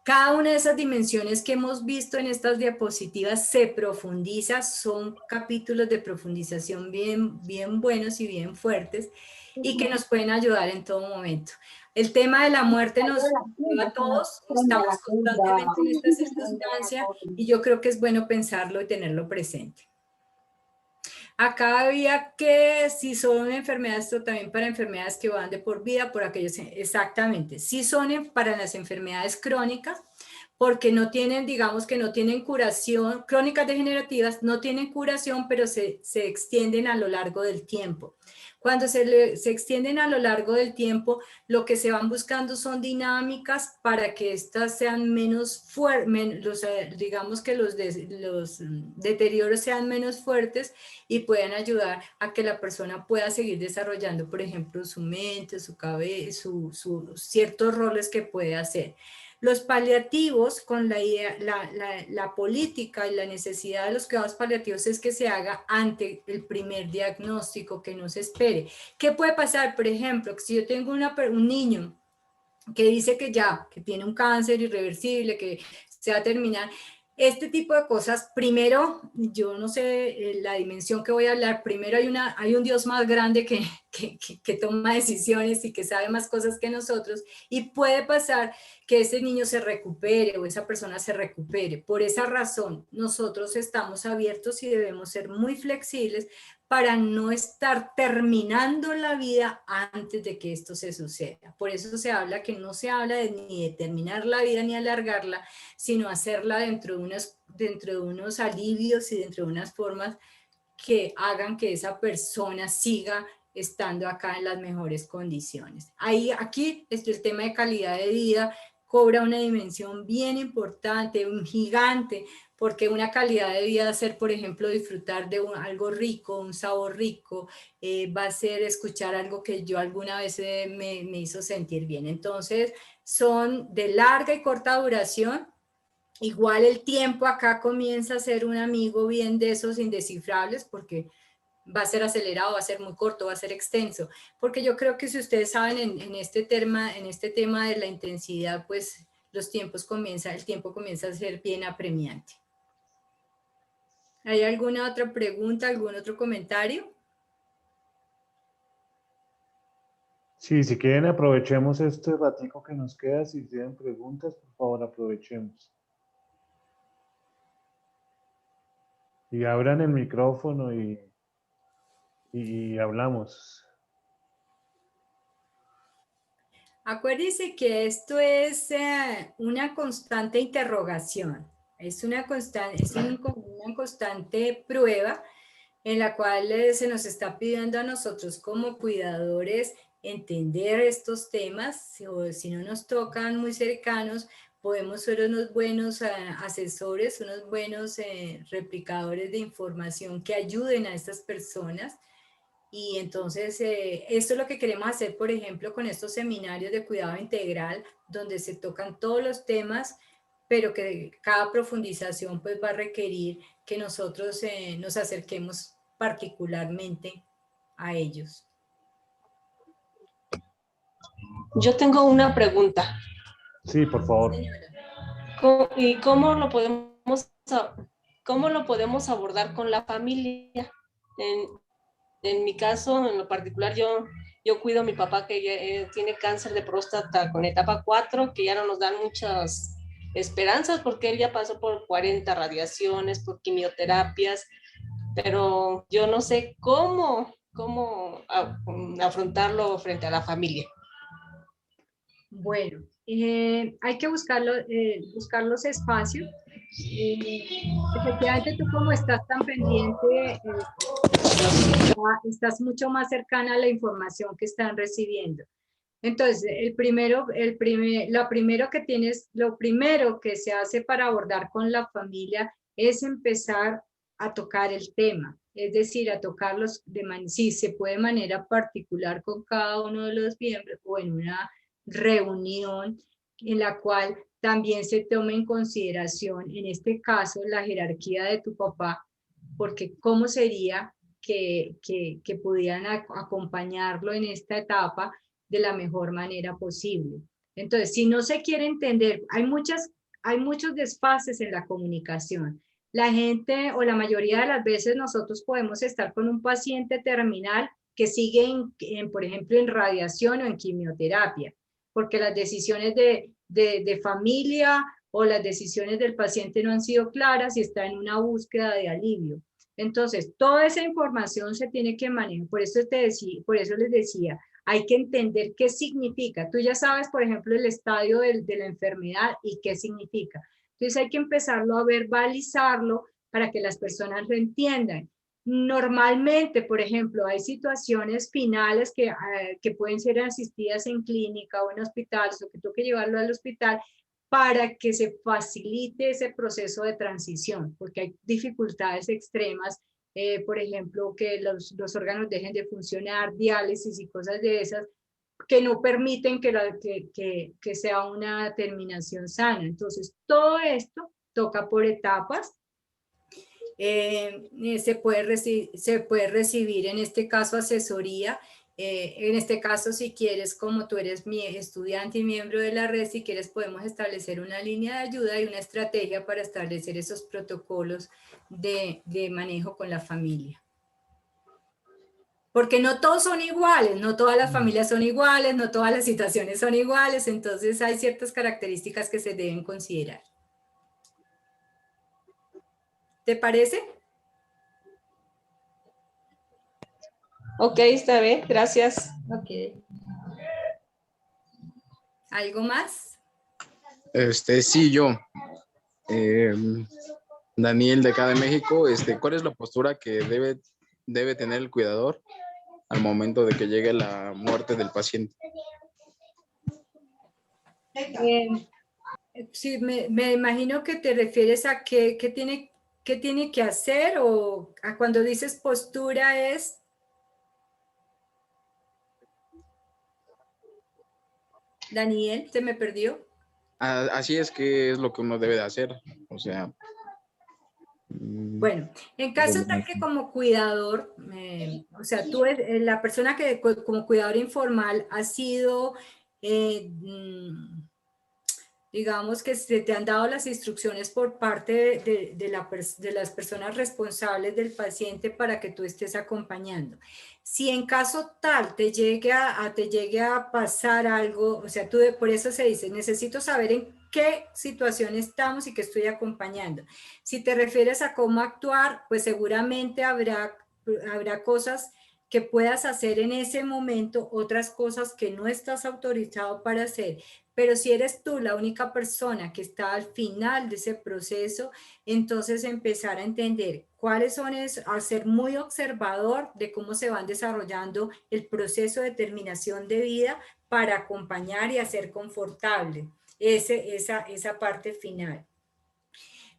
Cada una de esas dimensiones que hemos visto en estas diapositivas se profundiza, son capítulos de profundización bien buenos y bien fuertes y que nos pueden ayudar en todo momento. El tema de la muerte nos lleva a todos, estamos constantemente en esta circunstancia y yo creo que es bueno pensarlo y tenerlo presente. Acá había que, si son enfermedades, esto también para enfermedades que van de por vida, por aquellos, exactamente, si son para las enfermedades crónicas, porque no tienen, digamos que no tienen curación, crónicas degenerativas no tienen curación, pero se extienden a lo largo del tiempo. Cuando se extienden a lo largo del tiempo, lo que se van buscando son dinámicas para que estas sean menos fuertes, digamos que los deterioros sean menos fuertes y puedan ayudar a que la persona pueda seguir desarrollando, por ejemplo, su mente, su cabeza, sus ciertos roles que puede hacer. Los paliativos, con la política y la necesidad de los cuidados paliativos es que se haga ante el primer diagnóstico, que no se espere. ¿Qué puede pasar? Por ejemplo, si yo tengo un niño que dice que tiene un cáncer irreversible, que se va a terminar, este tipo de cosas, primero, yo no sé la dimensión que voy a hablar, primero hay un Dios más grande que toma decisiones y que sabe más cosas que nosotros, y puede pasar que ese niño se recupere o esa persona se recupere. Por esa razón, nosotros estamos abiertos y debemos ser muy flexibles para no estar terminando la vida antes de que esto se suceda. Por eso se habla que no se habla ni de terminar la vida ni alargarla, sino hacerla dentro de unos alivios y dentro de unas formas que hagan que esa persona siga estando acá en las mejores condiciones. Aquí el tema de calidad de vida cobra una dimensión bien importante, un gigante, porque una calidad de vida va a ser, por ejemplo, disfrutar de algo rico, un sabor rico, va a ser escuchar algo que yo alguna vez me hizo sentir bien. Entonces, son de larga y corta duración. Igual el tiempo acá comienza a ser un amigo bien de esos indescifrables, porque va a ser acelerado, va a ser muy corto, va a ser extenso, porque yo creo que si ustedes saben en este tema de la intensidad, pues el tiempo comienza a ser bien apremiante. ¿Hay alguna otra pregunta, algún otro comentario? Sí, si quieren aprovechemos este ratico que nos queda. Si tienen preguntas, por favor aprovechemos. Y abran el micrófono y hablamos. Acuérdense que esto es una constante interrogación, es una constante prueba en la cual se nos está pidiendo a nosotros como cuidadores entender estos temas, si no nos tocan muy cercanos, podemos ser unos buenos asesores, unos buenos replicadores de información que ayuden a estas personas. Y entonces, esto es lo que queremos hacer, por ejemplo, con estos seminarios de cuidado integral, donde se tocan todos los temas, pero que cada profundización pues va a requerir que nosotros nos acerquemos particularmente a ellos. Yo tengo una pregunta. Sí, por favor. ¿Y cómo lo podemos abordar con la familia? En mi caso, en lo particular, yo cuido a mi papá que tiene cáncer de próstata con etapa 4, que ya no nos dan muchas esperanzas porque él ya pasó por 40 radiaciones, por quimioterapias, pero yo no sé cómo afrontarlo frente a la familia. Bueno, hay que buscar los espacios. Efectivamente, tú como estás tan pendiente, estás mucho más cercana a la información que están recibiendo. Entonces, lo primero que se hace para abordar con la familia es empezar a tocar el tema, es decir, a tocarlos si se puede de manera particular con cada uno de los miembros o en una reunión en la cual también se tome en consideración, en este caso, la jerarquía de tu papá, porque cómo sería que pudieran acompañarlo en esta etapa de la mejor manera posible. Entonces, si no se quiere entender, hay muchos desfases en la comunicación. La gente o la mayoría de las veces nosotros podemos estar con un paciente terminal que sigue, por ejemplo, en radiación o en quimioterapia, porque las decisiones de familia o las decisiones del paciente no han sido claras y está en una búsqueda de alivio. Entonces, toda esa información se tiene que manejar. Por eso les decía, hay que entender qué significa. Tú ya sabes, por ejemplo, el estadio de la enfermedad y qué significa. Entonces hay que empezarlo a verbalizarlo para que las personas lo entiendan. Normalmente, por ejemplo, hay situaciones finales que pueden ser asistidas en clínica o en hospitales o que tengo que llevarlo al hospital para que se facilite ese proceso de transición, porque hay dificultades extremas, por ejemplo, que los órganos dejen de funcionar, diálisis y cosas de esas, que no permiten que sea una terminación sana. Entonces, todo esto toca por etapas. Se puede recibir en este caso asesoría. En este caso, si quieres, como tú eres mi estudiante y miembro de la red, si quieres podemos establecer una línea de ayuda y una estrategia para establecer esos protocolos de manejo con la familia. Porque no todos son iguales, no todas las familias son iguales, no todas las situaciones son iguales, entonces hay ciertas características que se deben considerar. ¿Te parece? Ok, está bien, gracias. Ok. ¿Algo más? Sí, yo. Daniel de acá de México, ¿cuál es la postura que debe tener el cuidador al momento de que llegue la muerte del paciente? Sí, me imagino que te refieres a qué tiene que hacer, o a cuando dices postura es... Daniel, ¿se me perdió? Así es, que es lo que uno debe de hacer, o sea... Bueno, en caso tal que como cuidador, o sea, tú eres la persona que como cuidador informal ha sido, digamos que se te han dado las instrucciones por parte de las personas responsables del paciente para que tú estés acompañando. Si en caso tal te llegue a pasar algo, o sea, por eso se dice, necesito saber en qué situación estamos y qué estoy acompañando. Si te refieres a cómo actuar, pues seguramente habrá cosas que puedas hacer en ese momento, otras cosas que no estás autorizado para hacer. Pero si eres tú la única persona que está al final de ese proceso, entonces empezar a entender cuáles son, a ser muy observador de cómo se van desarrollando el proceso de terminación de vida para acompañar y hacer confortable esa parte final.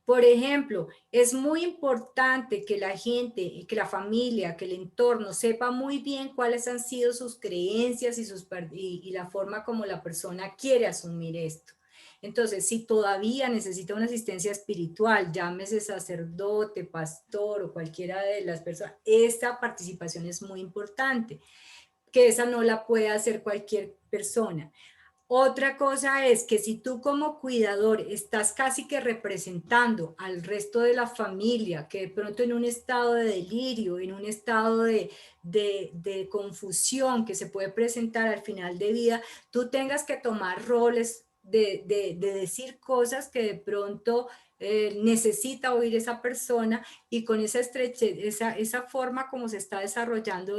Por ejemplo, es muy importante que la gente, que la familia, que el entorno sepa muy bien cuáles han sido sus creencias y la forma como la persona quiere asumir esto. Entonces, si todavía necesita una asistencia espiritual, llámese sacerdote, pastor o cualquiera de las personas, esta participación es muy importante, que esa no la puede hacer cualquier persona. Otra cosa es que si tú como cuidador estás casi que representando al resto de la familia, que de pronto en un estado de delirio, en un estado de confusión que se puede presentar al final de vida, tú tengas que tomar roles de decir cosas que de pronto necesita oír esa persona, y con esa estrechez, esa forma como se está desarrollando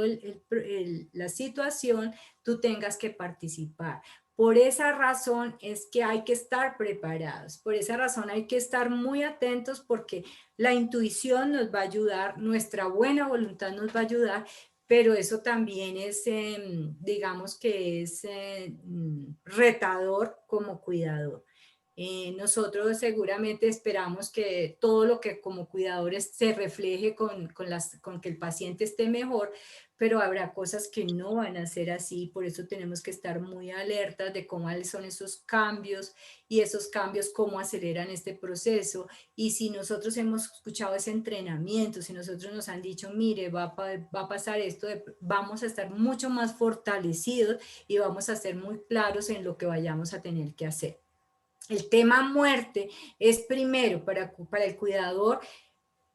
la situación, tú tengas que participar. Por esa razón es que hay que estar preparados, por esa razón hay que estar muy atentos, porque la intuición nos va a ayudar, nuestra buena voluntad nos va a ayudar, pero eso también es, digamos que es retador como cuidador. Nosotros seguramente esperamos que todo lo que como cuidadores se refleje con que el paciente esté mejor, pero habrá cosas que no van a ser así, por eso tenemos que estar muy alertas de cómo son esos cambios y esos cambios cómo aceleran este proceso. Y si nosotros hemos escuchado ese entrenamiento, si nosotros nos han dicho, mire, va a pasar esto, vamos a estar mucho más fortalecidos y vamos a ser muy claros en lo que vayamos a tener que hacer. El tema muerte es primero para el cuidador,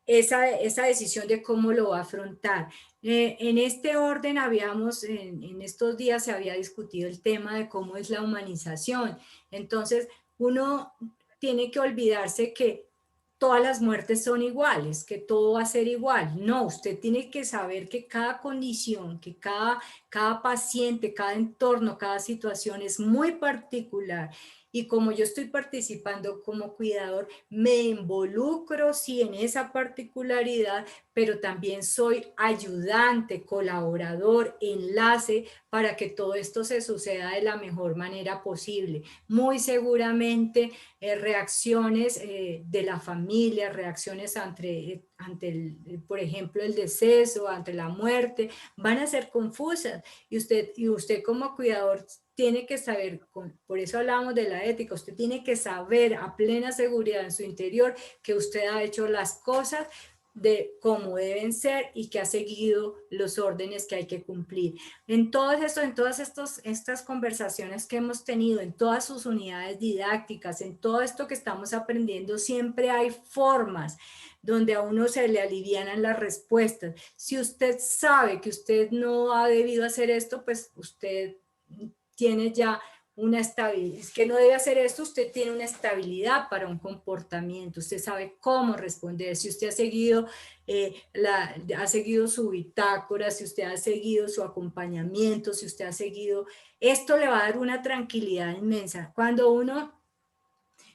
esa decisión de cómo lo va a afrontar. En este orden en estos días se había discutido el tema de cómo es la humanización. Entonces, uno tiene que olvidarse que todas las muertes son iguales, que todo va a ser igual. No, usted tiene que saber que cada condición, que cada paciente, cada entorno, cada situación es muy particular. Y como yo estoy participando como cuidador, me involucro sí en esa particularidad, pero también soy ayudante, colaborador, enlace para que todo esto se suceda de la mejor manera posible. Muy seguramente reacciones de la familia, reacciones ante por ejemplo, el deceso, ante la muerte, van a ser confusas. Y usted como cuidador tiene que saber, por eso hablamos de la ética, usted tiene que saber a plena seguridad en su interior que usted ha hecho las cosas de cómo deben ser y que ha seguido los órdenes que hay que cumplir. En todas estas conversaciones que hemos tenido, en todas sus unidades didácticas, en todo esto que estamos aprendiendo, siempre hay formas donde a uno se le alivianan las respuestas. Si usted sabe que usted no ha debido hacer esto, pues usted tiene ya una estabilidad, es que no debe hacer esto, usted tiene una estabilidad para un comportamiento, usted sabe cómo responder, si usted ha seguido su bitácora, si usted ha seguido su acompañamiento, si usted ha seguido, esto le va a dar una tranquilidad inmensa. Cuando uno,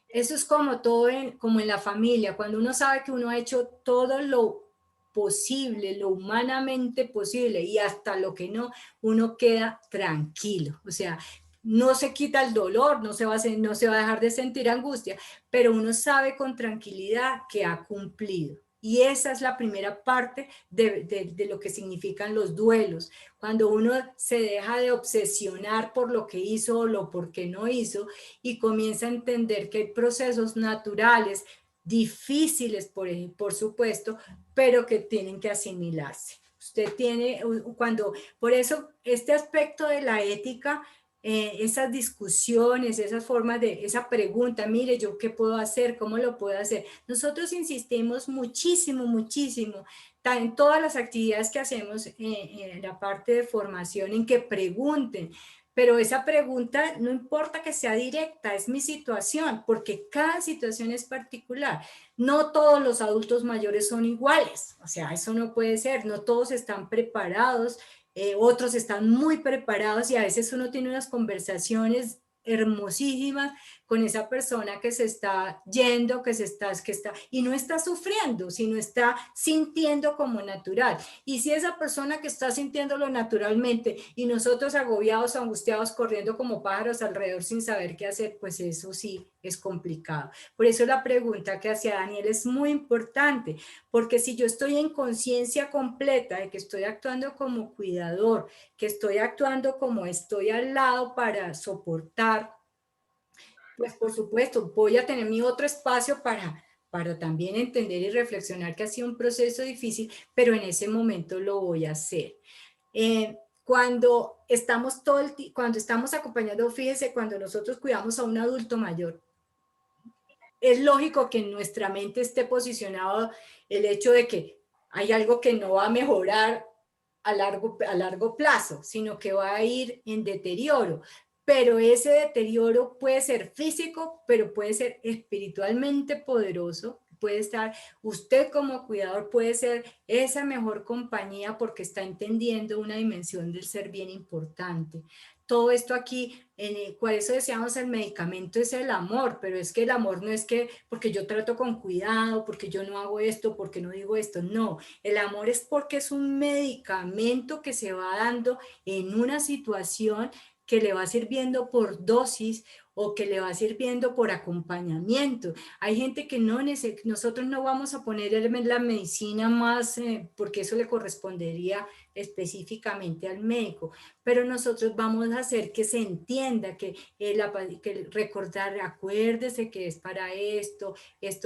eso es como todo como en la familia, cuando uno sabe que uno ha hecho todo lo posible, lo humanamente posible y hasta lo que no, uno queda tranquilo. O sea, no se quita el dolor, no se va a dejar de sentir angustia, pero uno sabe con tranquilidad que ha cumplido. Y esa es la primera parte de lo que significan los duelos. Cuando uno se deja de obsesionar por lo que hizo o lo por qué no hizo y comienza a entender que hay procesos naturales, difíciles por supuesto, pero que tienen que asimilarse. Usted tiene, por eso este aspecto de la ética, esas discusiones, esas formas esa pregunta, mire, ¿yo qué puedo hacer? ¿Cómo lo puedo hacer? Nosotros insistimos muchísimo, muchísimo, en todas las actividades que hacemos en la parte de formación, en que pregunten, pero esa pregunta no importa que sea directa, es mi situación, porque cada situación es particular. No todos los adultos mayores son iguales, o sea, eso no puede ser, no todos están preparados, otros están muy preparados y a veces uno tiene unas conversaciones hermosísimas con esa persona que se está yendo, y no está sufriendo, sino está sintiendo como natural. Y si esa persona que está sintiéndolo naturalmente y nosotros agobiados, angustiados, corriendo como pájaros alrededor sin saber qué hacer, pues eso sí es complicado. Por eso la pregunta que hacía Daniel es muy importante, porque si yo estoy en conciencia completa de que estoy actuando como cuidador, que estoy actuando como estoy al lado para soportar, pues por supuesto, voy a tener mi otro espacio para también entender y reflexionar que ha sido un proceso difícil, pero en ese momento lo voy a hacer. Cuando estamos acompañando, fíjense, cuando nosotros cuidamos a un adulto mayor, es lógico que en nuestra mente esté posicionado el hecho de que hay algo que no va a mejorar a largo plazo, sino que va a ir en deterioro. Pero ese deterioro puede ser físico, pero puede ser espiritualmente poderoso. Puede estar, usted como cuidador puede ser esa mejor compañía porque está entendiendo una dimensión del ser bien importante. Todo esto aquí, por eso decíamos el medicamento es el amor, pero es que el amor no es que porque yo trato con cuidado, porque yo no hago esto, porque no digo esto, no. El amor es porque es un medicamento que se va dando en una situación que le va sirviendo por dosis o que le va sirviendo por acompañamiento. Hay gente que nosotros no vamos a poner la medicina más, porque eso le correspondería específicamente al médico, pero nosotros vamos a hacer que se entienda que recordar, acuérdese que es para esto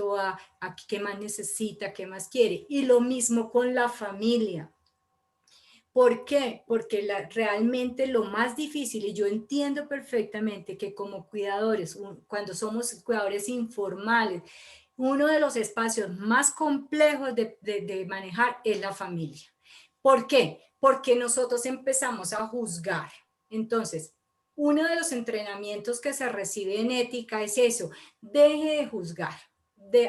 va aquí, qué más necesita, qué más quiere. Y lo mismo con la familia. ¿Por qué? Porque realmente lo más difícil, y yo entiendo perfectamente que como cuidadores, cuando somos cuidadores informales, uno de los espacios más complejos de manejar es la familia. ¿Por qué? Porque nosotros empezamos a juzgar. Entonces, uno de los entrenamientos que se recibe en ética es eso, deje de juzgar.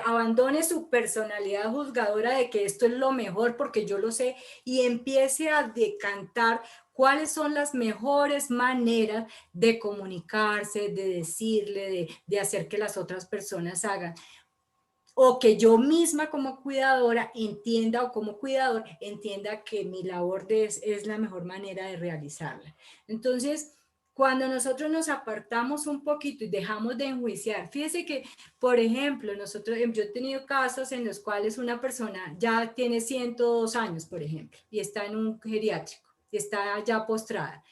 Abandone su personalidad juzgadora de que esto es lo mejor porque yo lo sé y empiece a decantar cuáles son las mejores maneras de comunicarse, de decirle, de hacer que las otras personas hagan. O que yo misma como cuidadora entienda, o como cuidador entienda que mi labor es la mejor manera de realizarla. Entonces, cuando nosotros nos apartamos un poquito y dejamos de enjuiciar, fíjese que, por ejemplo, yo he tenido casos en los cuales una persona ya tiene 102 años, por ejemplo, y está en un geriátrico, y está ya postrada.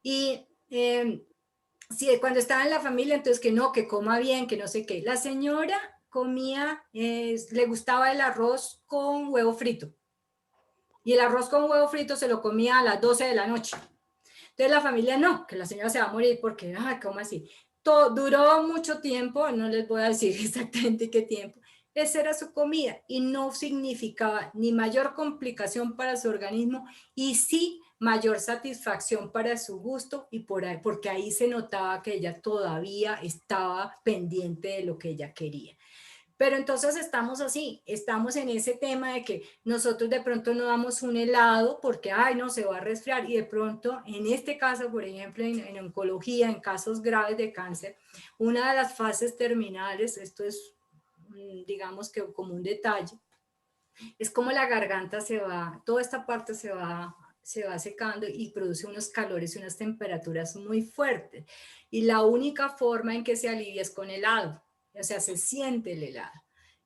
Y sí, cuando estaba en la familia, entonces que coma bien, que no sé qué. La señora comía, le gustaba el arroz con huevo frito. Y el arroz con huevo frito se lo comía a las 12 de la noche. Entonces la familia no, que la señora se va a morir porque, ¿cómo así? Duró mucho tiempo, no les voy a decir exactamente qué tiempo. Esa era su comida y no significaba ni mayor complicación para su organismo y sí mayor satisfacción para su gusto y porque ahí se notaba que ella todavía estaba pendiente de lo que ella quería. Pero entonces estamos así, estamos en ese tema de que nosotros de pronto no damos un helado porque, no, se va a resfriar y de pronto, en este caso, por ejemplo, en oncología, en casos graves de cáncer, una de las fases terminales, esto es, digamos que como un detalle, es como la garganta toda esta parte se va secando y produce unos calores y unas temperaturas muy fuertes. Y la única forma en que se alivia es con helado. O sea, se siente el helado.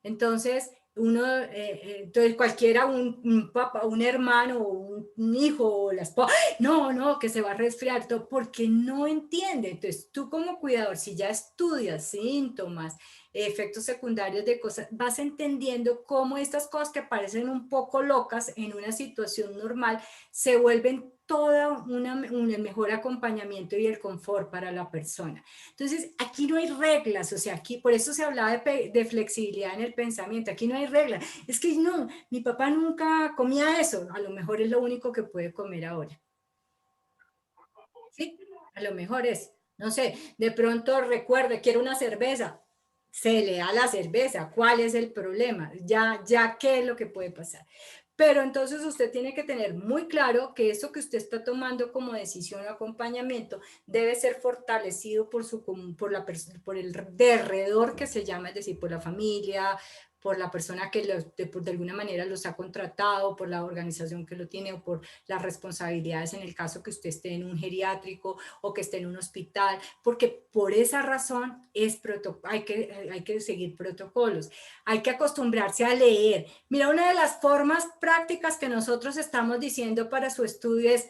Entonces, entonces cualquiera, un papá, un hermano, un hijo, o la esposa, no, que se va a resfriar, todo, porque no entiende. Entonces, tú como cuidador, si ya estudias síntomas, efectos secundarios de cosas, vas entendiendo cómo estas cosas que parecen un poco locas en una situación normal se vuelven todo un mejor acompañamiento y el confort para la persona. Entonces, aquí no hay reglas, o sea, aquí por eso se hablaba de flexibilidad en el pensamiento, aquí no hay reglas. Es que no, mi papá nunca comía eso, a lo mejor es lo único que puede comer ahora. ¿Sí? A lo mejor es, no sé, de pronto recuerde, quiero una cerveza, se le da la cerveza, ¿cuál es el problema? Ya qué es lo que puede pasar. Pero entonces usted tiene que tener muy claro que eso que usted está tomando como decisión o acompañamiento debe ser fortalecido por el derredor que se llama, es decir, por la familia, por la persona que de alguna manera los ha contratado, por la organización que lo tiene o por las responsabilidades en el caso que usted esté en un geriátrico o que esté en un hospital, porque por esa razón hay que seguir protocolos, hay que acostumbrarse a leer. Mira, una de las formas prácticas que nosotros estamos diciendo para su estudio es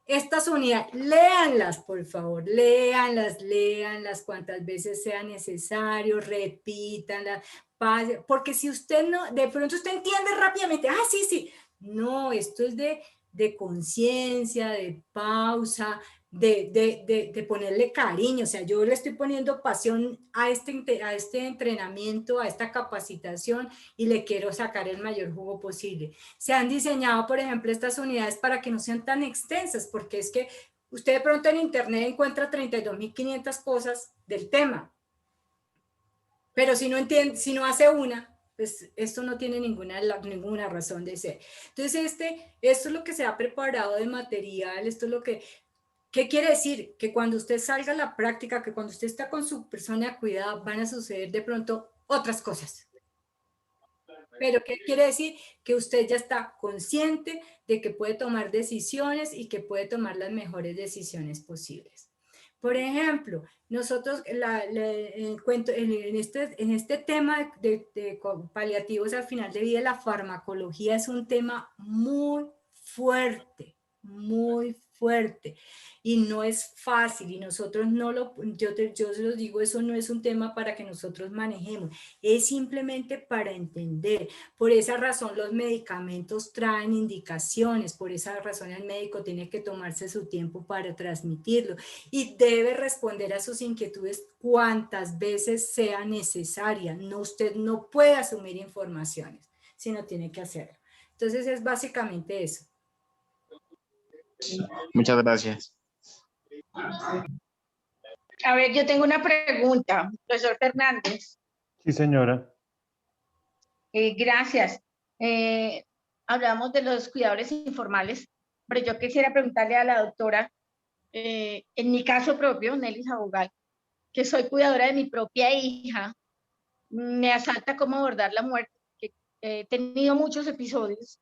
estas unidades, léanlas, por favor, léanlas cuantas veces sea necesario, repítanlas, porque si usted no, de pronto usted entiende rápidamente, sí, no, esto es de conciencia, de pausa, de ponerle cariño, o sea, yo le estoy poniendo pasión a este entrenamiento, a esta capacitación y le quiero sacar el mayor jugo posible. Se han diseñado, por ejemplo, estas unidades para que no sean tan extensas, porque es que usted de pronto en internet encuentra 32.500 cosas del tema, pero si no entiende, si no hace una, pues esto no tiene ninguna razón de ser. Entonces, esto es lo que se ha preparado de material, esto es lo que... ¿Qué quiere decir? Que cuando usted salga a la práctica, que cuando usted está con su persona de cuidado, van a suceder de pronto otras cosas. Pero ¿qué quiere decir? Que usted ya está consciente de que puede tomar decisiones y que puede tomar las mejores decisiones posibles. Por ejemplo, nosotros, en este tema de paliativos al final de vida, la farmacología es un tema muy fuerte, y no es fácil, y nosotros no lo, yo se los digo, eso no es un tema para que nosotros manejemos, es simplemente para entender. Por esa razón los medicamentos traen indicaciones, por esa razón el médico tiene que tomarse su tiempo para transmitirlo y debe responder a sus inquietudes cuantas veces sea necesaria. No, usted no puede asumir informaciones, sino tiene que hacerlo. Entonces es básicamente eso. Muchas gracias. A ver, yo tengo una pregunta, profesor Fernández. Sí, señora. Gracias. Hablamos de los cuidadores informales, pero yo quisiera preguntarle a la doctora, en mi caso propio, Nelly Sabogal, que soy cuidadora de mi propia hija, me asalta cómo abordar la muerte. He tenido muchos episodios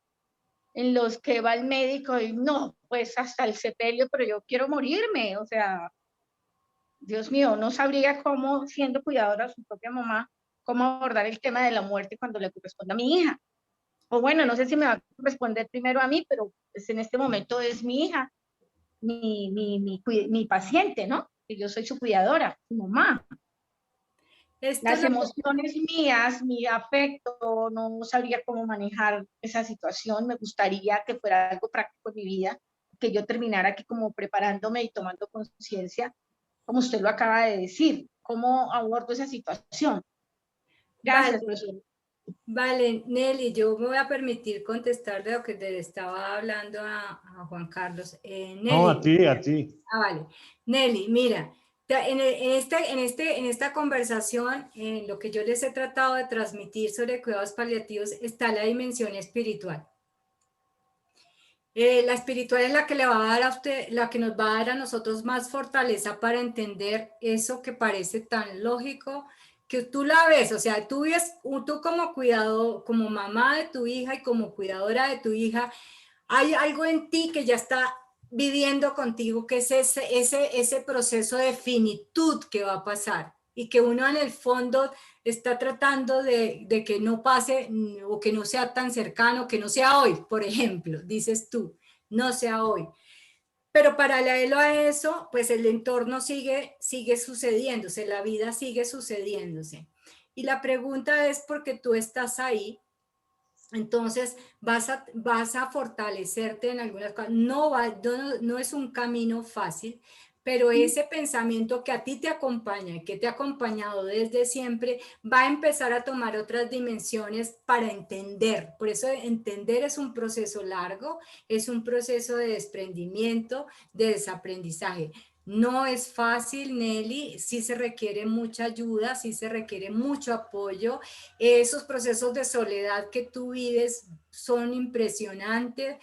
en los que va el médico y no, pues hasta el sepelio, pero yo quiero morirme, o sea, Dios mío, no sabría cómo, siendo cuidadora de su propia mamá, cómo abordar el tema de la muerte cuando le corresponde a mi hija. O bueno, no sé si me va a responder primero a mí, pero pues en este momento es mi hija, mi paciente, ¿no? Que yo soy su cuidadora, su mamá. Las emociones mías, mi afecto, no sabría cómo manejar esa situación. Me gustaría que fuera algo práctico en mi vida, que yo terminara aquí como preparándome y tomando conciencia, como usted lo acaba de decir, cómo abordo esa situación. Gracias, profesor. Vale, Nelly, yo me voy a permitir contestar de lo que te estaba hablando a Juan Carlos. Nelly, no, a ti. Vale. Nelly, mira, en esta conversación, en lo que yo les he tratado de transmitir sobre cuidados paliativos, está la dimensión espiritual. La espiritual es la que le va a dar a usted, la que nos va a dar a nosotros más fortaleza para entender eso que parece tan lógico, que tú la ves, o sea, tú como cuidador, como mamá de tu hija y como cuidadora de tu hija, hay algo en ti que ya está viviendo contigo, que es ese proceso de finitud que va a pasar y que uno en el fondo está tratando de que no pase o que no sea tan cercano, que no sea hoy, por ejemplo, dices tú, no sea hoy. Pero paralelo a eso, pues el entorno sigue sucediéndose, la vida sigue sucediéndose. Y la pregunta es porque tú estás ahí, entonces vas a fortalecerte en algunas cosas. No es un camino fácil, pero ese pensamiento que a ti te acompaña y que te ha acompañado desde siempre va a empezar a tomar otras dimensiones para entender. Por eso entender es un proceso largo, es un proceso de desprendimiento, de desaprendizaje. No es fácil, Nelly, sí se requiere mucha ayuda, sí se requiere mucho apoyo. Esos procesos de soledad que tú vives son impresionantes,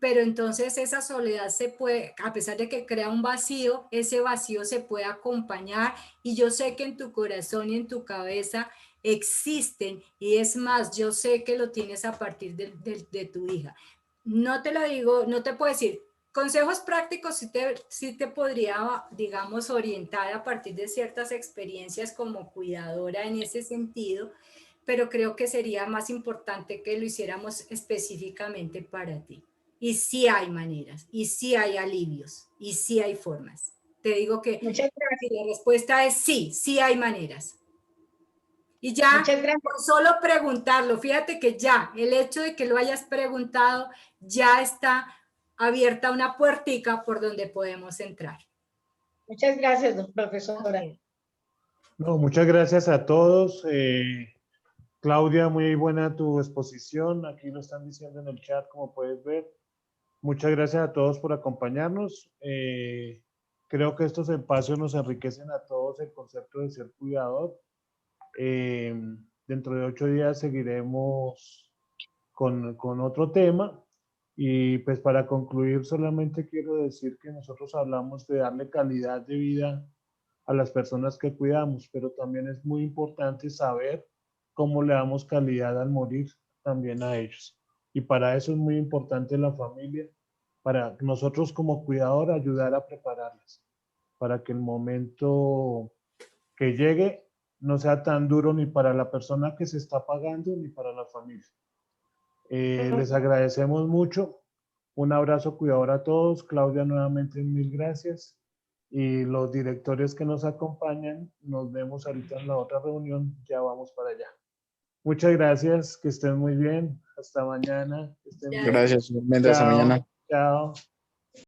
pero entonces esa soledad se puede, a pesar de que crea un vacío, ese vacío se puede acompañar y yo sé que en tu corazón y en tu cabeza existen, y es más, yo sé que lo tienes a partir de tu hija. No te lo digo, no te puedo decir, consejos prácticos sí te podría, digamos, orientar a partir de ciertas experiencias como cuidadora en ese sentido, pero creo que sería más importante que lo hiciéramos específicamente para ti. Y sí hay maneras, y sí hay alivios, y sí hay formas. Te digo que la respuesta es sí, sí hay maneras. Y ya, por solo preguntarlo, fíjate que ya, el hecho de que lo hayas preguntado, ya está abierta una puertica por donde podemos entrar. Muchas gracias, profesora. No, muchas gracias a todos. Claudia, muy buena tu exposición. Aquí lo están diciendo en el chat, como puedes ver. Muchas gracias a todos por acompañarnos. Creo que estos espacios nos enriquecen a todos el concepto de ser cuidador. Dentro de 8 días seguiremos con otro tema. Y pues para concluir, solamente quiero decir que nosotros hablamos de darle calidad de vida a las personas que cuidamos, pero también es muy importante saber cómo le damos calidad al morir también a ellos. Y para eso es muy importante la familia, para nosotros como cuidador ayudar a prepararlas. para que el momento que llegue no sea tan duro ni para la persona que se está pagando ni para la familia. Les agradecemos mucho. Un abrazo cuidador a todos. Claudia, nuevamente mil gracias. Y los directores que nos acompañan, nos vemos ahorita en la otra reunión. Ya vamos para allá. Muchas gracias. Que estén muy bien. Hasta mañana. Que estén bien. Gracias, igualmente, hasta Chao. mañana. Chao.